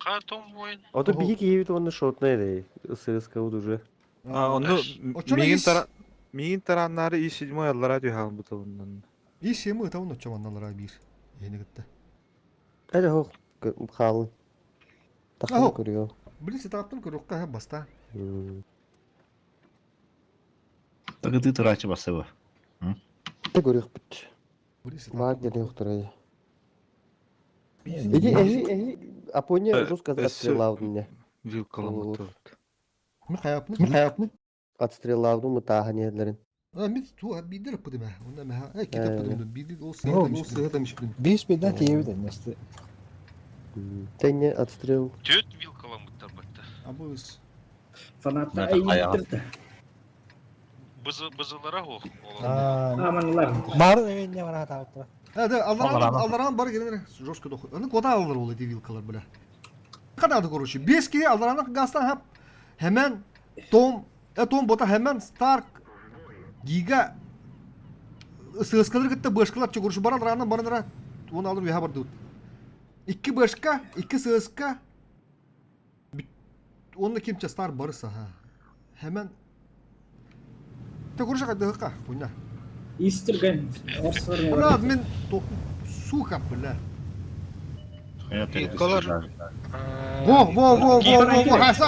Karton oyun. O da bir iki onu shot ne edeceğim? Isırıska uducu. Onu Очона Мигин тараннары и 7 аллара дүйхалын бұты бұндан. işemi tavu notça mandalara bir. Yeni gitti. Hadi ho, kalın. Takım kuruyor. Birisi taptın ki rokka hep basta. Тағыды тұрачы басы бұл. Ne görüyor bit. Birisi Var dedi yoktur hadi. Egi Aponya жестко отстрелял меня. Вилкалын бұты. Mi kayapını? Отстрелял мы таханедlerin. Mi tu bir dirip bu deme. Onda meha. Kitap bu bir de o sıra demiş bilim. Бес беда тиевде несте. Тенне отстрел. Tüt vilkalan bu tarbatta. Abuz. Fanatta Nerede iyi ayağı? bitirdi. Bızılara o. Amanlar. Бар деген не бара тапты. Hadi Allah'ın bar gelir. Жестко doku. Onu koda alır olaydı vilkalar böyle. Ne kadar da koruşu. Beski Allah'ın gastan hep hemen Tom bota hemen Stark Giga sığıskalar gitti başkalar çıkırışı bara dırağından bara dırağ onu alır bir haber dut. İki başka, iki sığıska onunla kimçe Star barısa ha. Hemen çıkırışı kadar hıkka oyna. İstirgen. Orslar Ona admin su kapılar. Vilkalar. Во,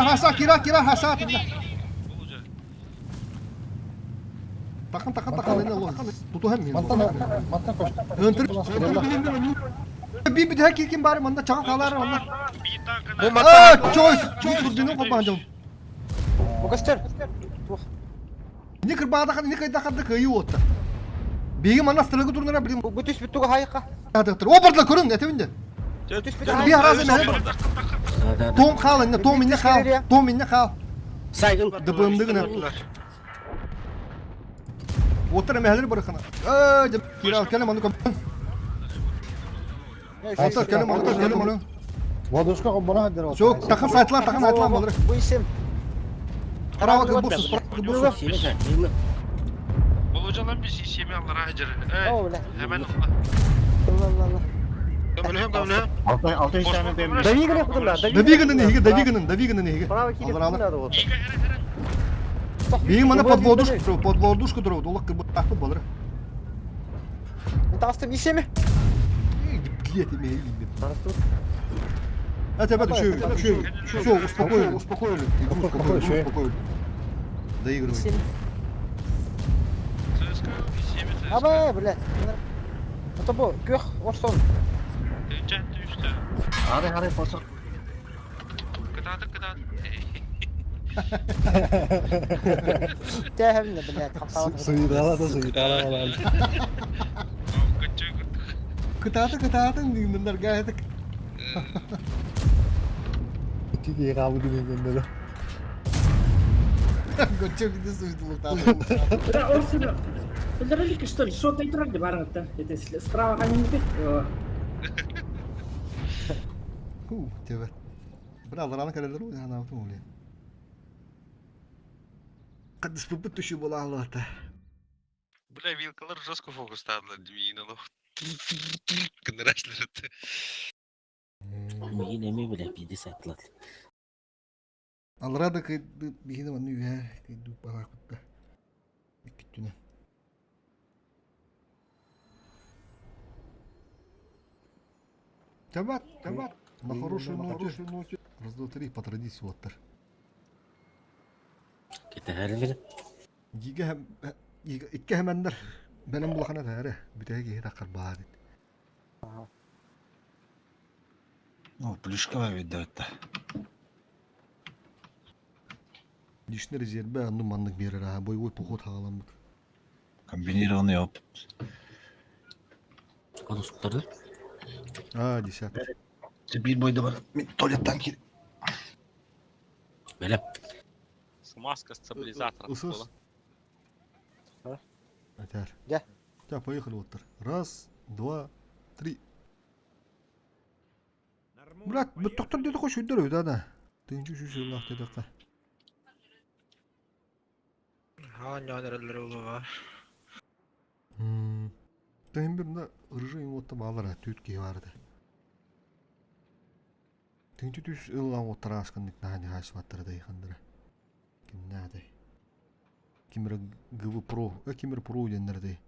hasa kira hasa. Takın ne Allah. Tutu hem mi? Мантан кош. Hunter. Bir daha kim bari manda çakal kalar manda. Bir tankına. Choice turbinin kopancam. Букастер. Ne kırbağda kan ne kayda kayı otta. Begi mana stragı turnara bilim. Бүтүс бүттүгө хайыкка. Hadi o barda körün etevinde. Бүтүс Bir harazı ne? Tom kalın ne? Tom inne kal. Saygıl. Dıbımdı gına. Otur emeğleri bırakın. Kira kelim onu kapın. Otur kelim onu. Voduşka bana hadir. Çok takım saytlar olur. Bu isim. Kara bakın bu sus. Olacalan bir şey mi Allah hacır. O bile. Hemen Allah. Allah Allah. Gömülüyorum. Altı tane demir. Davigan yaptım lan. Davigan'ın nehi. Bana bakayım Alır, alır. yaptım da o. Benim bana podvoduşku duruyor. Dolak kırmızı takıp alır. Tastım işe mi? Giyetim emeği gibi. Это бата, все, успокоили. Доигрывай. İsim. CSGO bir şey mi CSGO? Abi bile. Bu bu gök olsun. Cehdi üstü. Hadi fosok. Gıdadı. Tehevne bile kapsalı. Kıtaatın bunlar gayet. Тики кабы дегендер. Гочек где суетул там. Орсина. Подоролики, что ли? Что-то и трогали, баран-то. Это справа камень. Тебе. Брал рано когда дорогу, я на автомобиле. Kad spuput tuşu bula Allah'ta. Бля, вилкалар жестко фокустадылар демейін Кынырашлары. Мин эми биле биди сайтылат. Alra da kaydı bir de bana üye kaydı bana kutta. Gittine. Табат. На хорошую ноте. Раз, два, три, по традиции вот так. Кетер İki hemenler benim bulakana da bir de takar bari. Ну, плюшковая ведь да это. Лишний резерв анну маннык берер а боевой поход хагаламык. Комбинированный опыт. Конустарды. Десятый. Bir boyda var. Tuvaletten gir. Белем. Смазка стабилизатора. Исыс. Атар. Да. Так, поехали вот так. Раз, два, три. Брат, bu doktor dedi koş öldür öyle ana. Tınçı şu Allah dedi ka. Ha ne nereler var. Tayın birinde ırıcı invotta bağlar tütkeyi vardı. Tınçı düş ılan ottara askanlık nahani haşmattara da yıkandıra. Kim nade? Kimira GV Pro, Kimira Pro denirdi.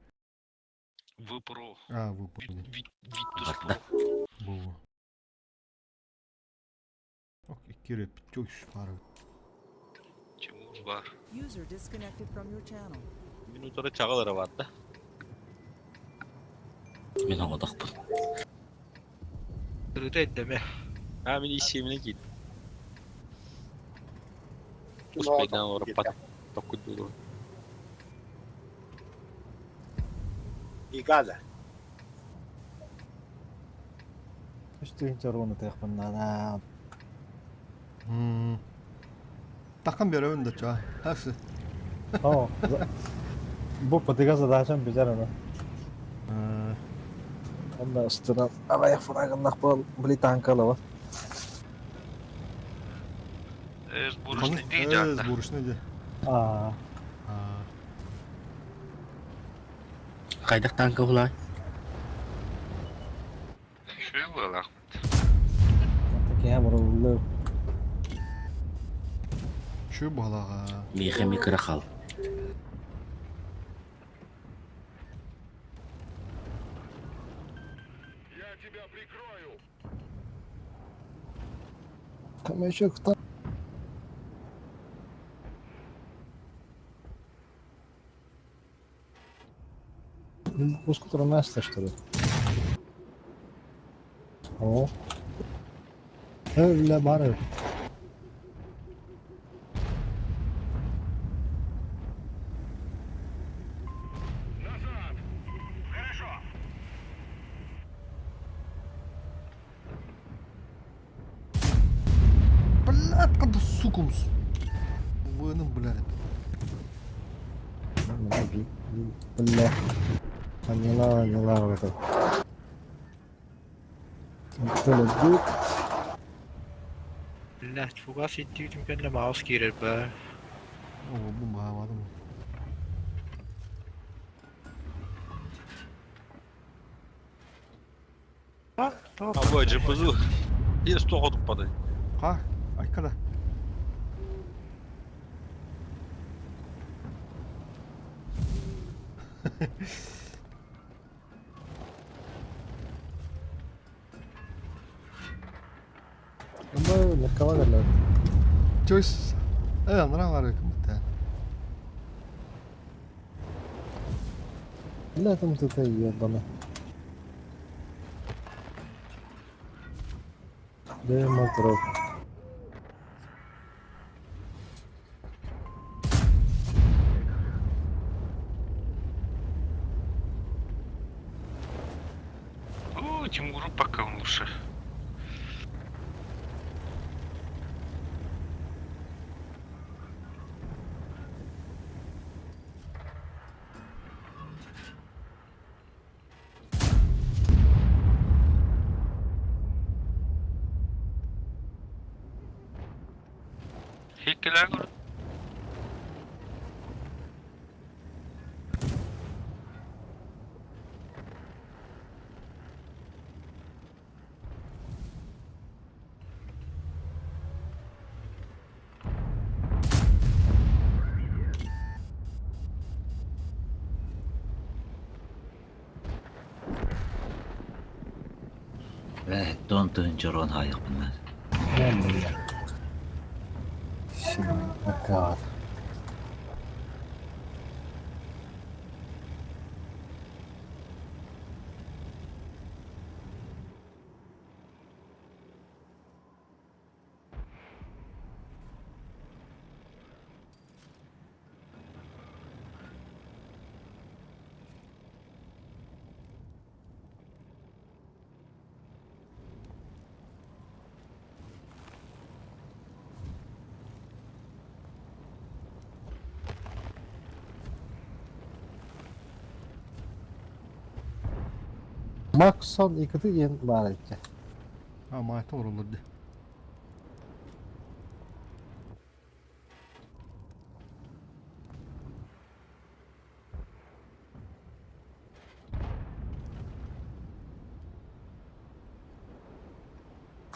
Випро. Bu Pro. Виттус Bu. Ok, iki rep, çok fark. Тимур бар. User disconnected from your channel. Минутара чагалары бар да. Мен авадакпын. Kırıtı etdeme. Ha мен ишемине кит. Успейдан орып пат. Токуду. İgada. Üstün çorunu tekmandan. Takım bir önde ça. Hepsi. О. Bu patika задачам бежарана. Onda üstüne avaya fıragınlık bol blitankala var. Бурышны дейді. Бурышны де. Кайдак танка булай. Шөй болақ. Такие вурулу. Şu balağa. Михе микрохал. Камешек там. Пуску тормозится, что ли? О. Öyle bari. Блядь, когда сукумс. Войным, блядь. بالله يلا ورا كده لا تفوقا سيتي يمكن لما عاوز كير با Oo bu mahavadı mı? Або жипызу. Ес тоғытып бады. Ha, arkada. والله الكمان ولا Joyce. Merhaba aleyküm. لا تمسك هي الضنا ليه ما تروح О, Тимуру пока лучше. Hikkeler Ve dontun joron hayık bunlar. شنو مكار ماكسون يكتب ين بارك Ha, mahiyeti var olurdu.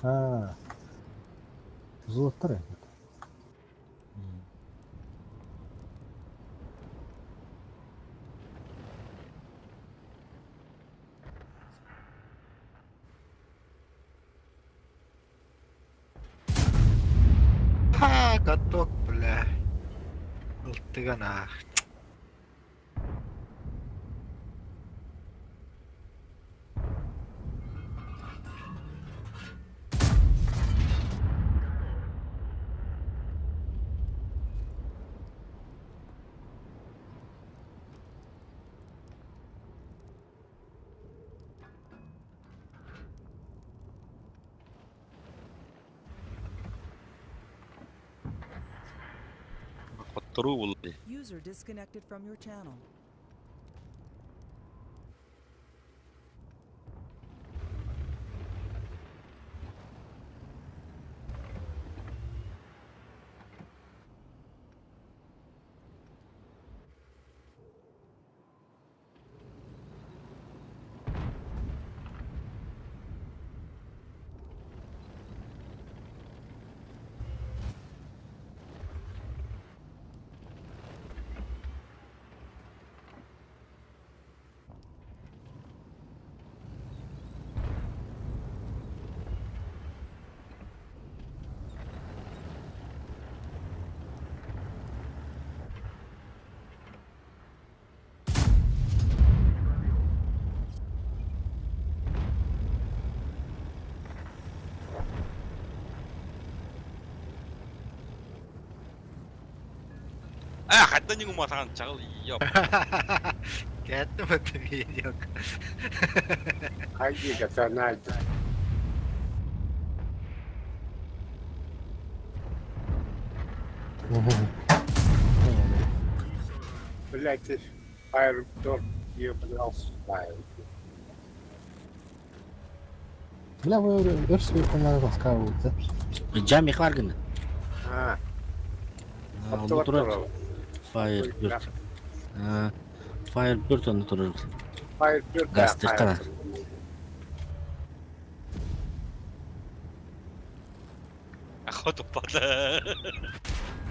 ها زود ترى ها каток бля ылтыгана Kotturu buldu. User disconnected from your channel. Hatta những mà thằng chắc là Geldi mi tabii yok. Hangi katanaydı? Блядь, Fire Door, ебаный Бля, вы өрс беконları басқа болды. Жам их варгын. Оттор Турар. Firebird. Firebird onu турар. Fire Door, Гасты кана. Охоту пада.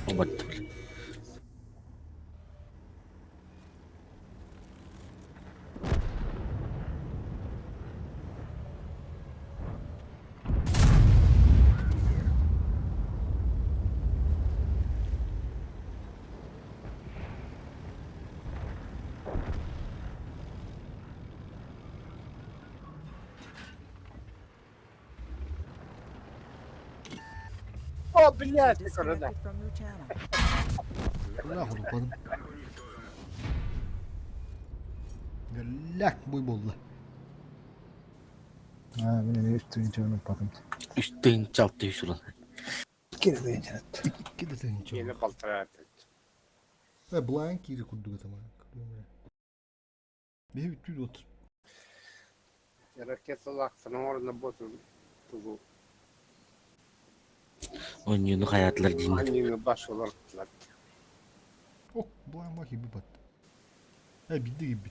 Обат. О, блядь, ты куда? Disconnected from your channel. Nahul upadım. Gallak boy boldu. Ha, benim üstünce unutmadım. Üstten çalttı şuran. Geri de internet. İki de senin çok. Yeni baltaya. Blank yeri kurduk tamam. Bir 300 otur. Raket olaksana orada botun. Tuzu. Oyunu hayatlar değil. Anneni baş olarak. Ok, blank bak gibi battı. Bitti gibi.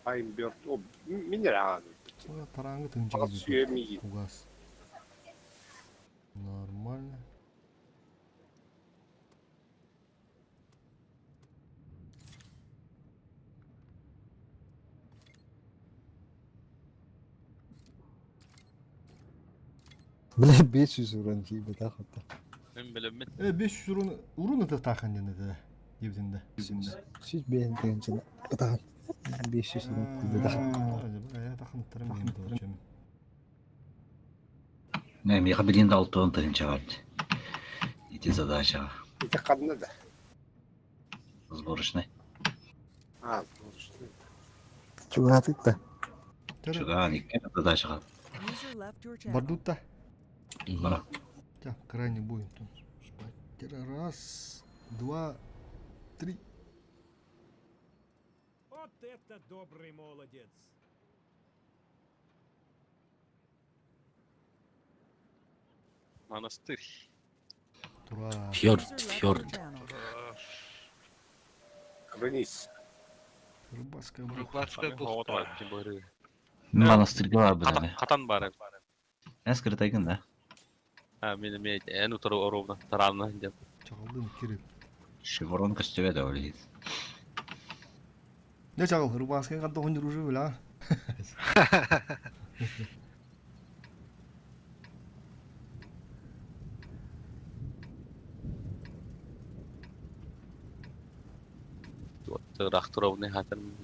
Fire Door, o mineral. Tarangı tınca Fakat gibi. suya mı gidiyor? Ugas. Нормально. Бля, 500 урон gibi daha hatta. Ben bilemem. 500 urunu da takan yanında. Yibdinde. Siz beğendiğin için daha 500 урон gibi daha. Acaba ya takıntılarım benim de hocam. Не, я блин дал то он тренчевать. Эти задачи Это kadına da. сборочные. Ha, işte. Çok rahatlık da. Чуга, они какая задача. User left your channel. Бардутта. Бара. Так, крайний бой. Спать. Раз, два, три. Вот это добрый молодец. Manastır. Тура. Fjord, User left fjord. your channel. Вниз. Рыбацкая бухта. Рыбацкая Hava бухта. var bizim böyle. Монастырь var böyle. Katan bari. Я скрытай да. Ha benim en utarı orada taranlı. Чағалдың керек. Шеврон костюме да влезет. Не чағал, рыбацкая қанта ойныр уже бля. Рахтуровны хатын.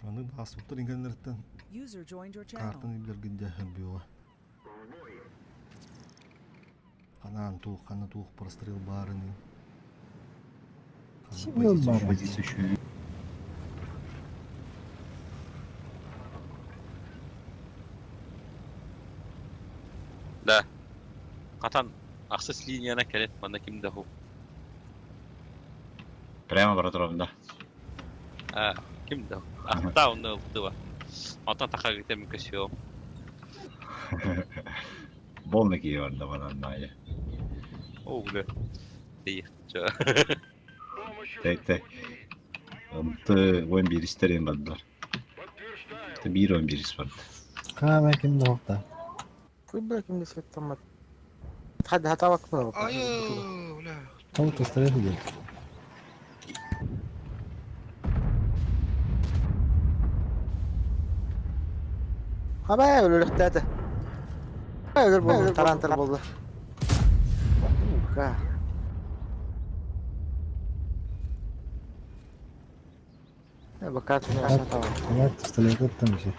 Аны астыктар ингенлерден User joined your channel. картаны бергенде била. Қана туық прострел барыны. Позицию еще. Да. Katan akses liniyana kelet bana kimde o. Прямо братуром, да. Ha kimde o. Hatta onu oldu var. Atan taka gitem kesiyor. Полный киевар да бана найя. Oğlu. İyi. Tek. Антı oyun bir isterim vardılar. Bir oyun bir is vardı. Ha, ben kimde hafta. Fıbra kimde svettamat. Hadi hata bakma bak. Ayoo, bля. Tam tostları değil. Ha be ölürük dedi. Ölür bu tarantar buldu. Ha. Ne bakar şunu aşağı tamam. Evet, tostları tuttum bir şey.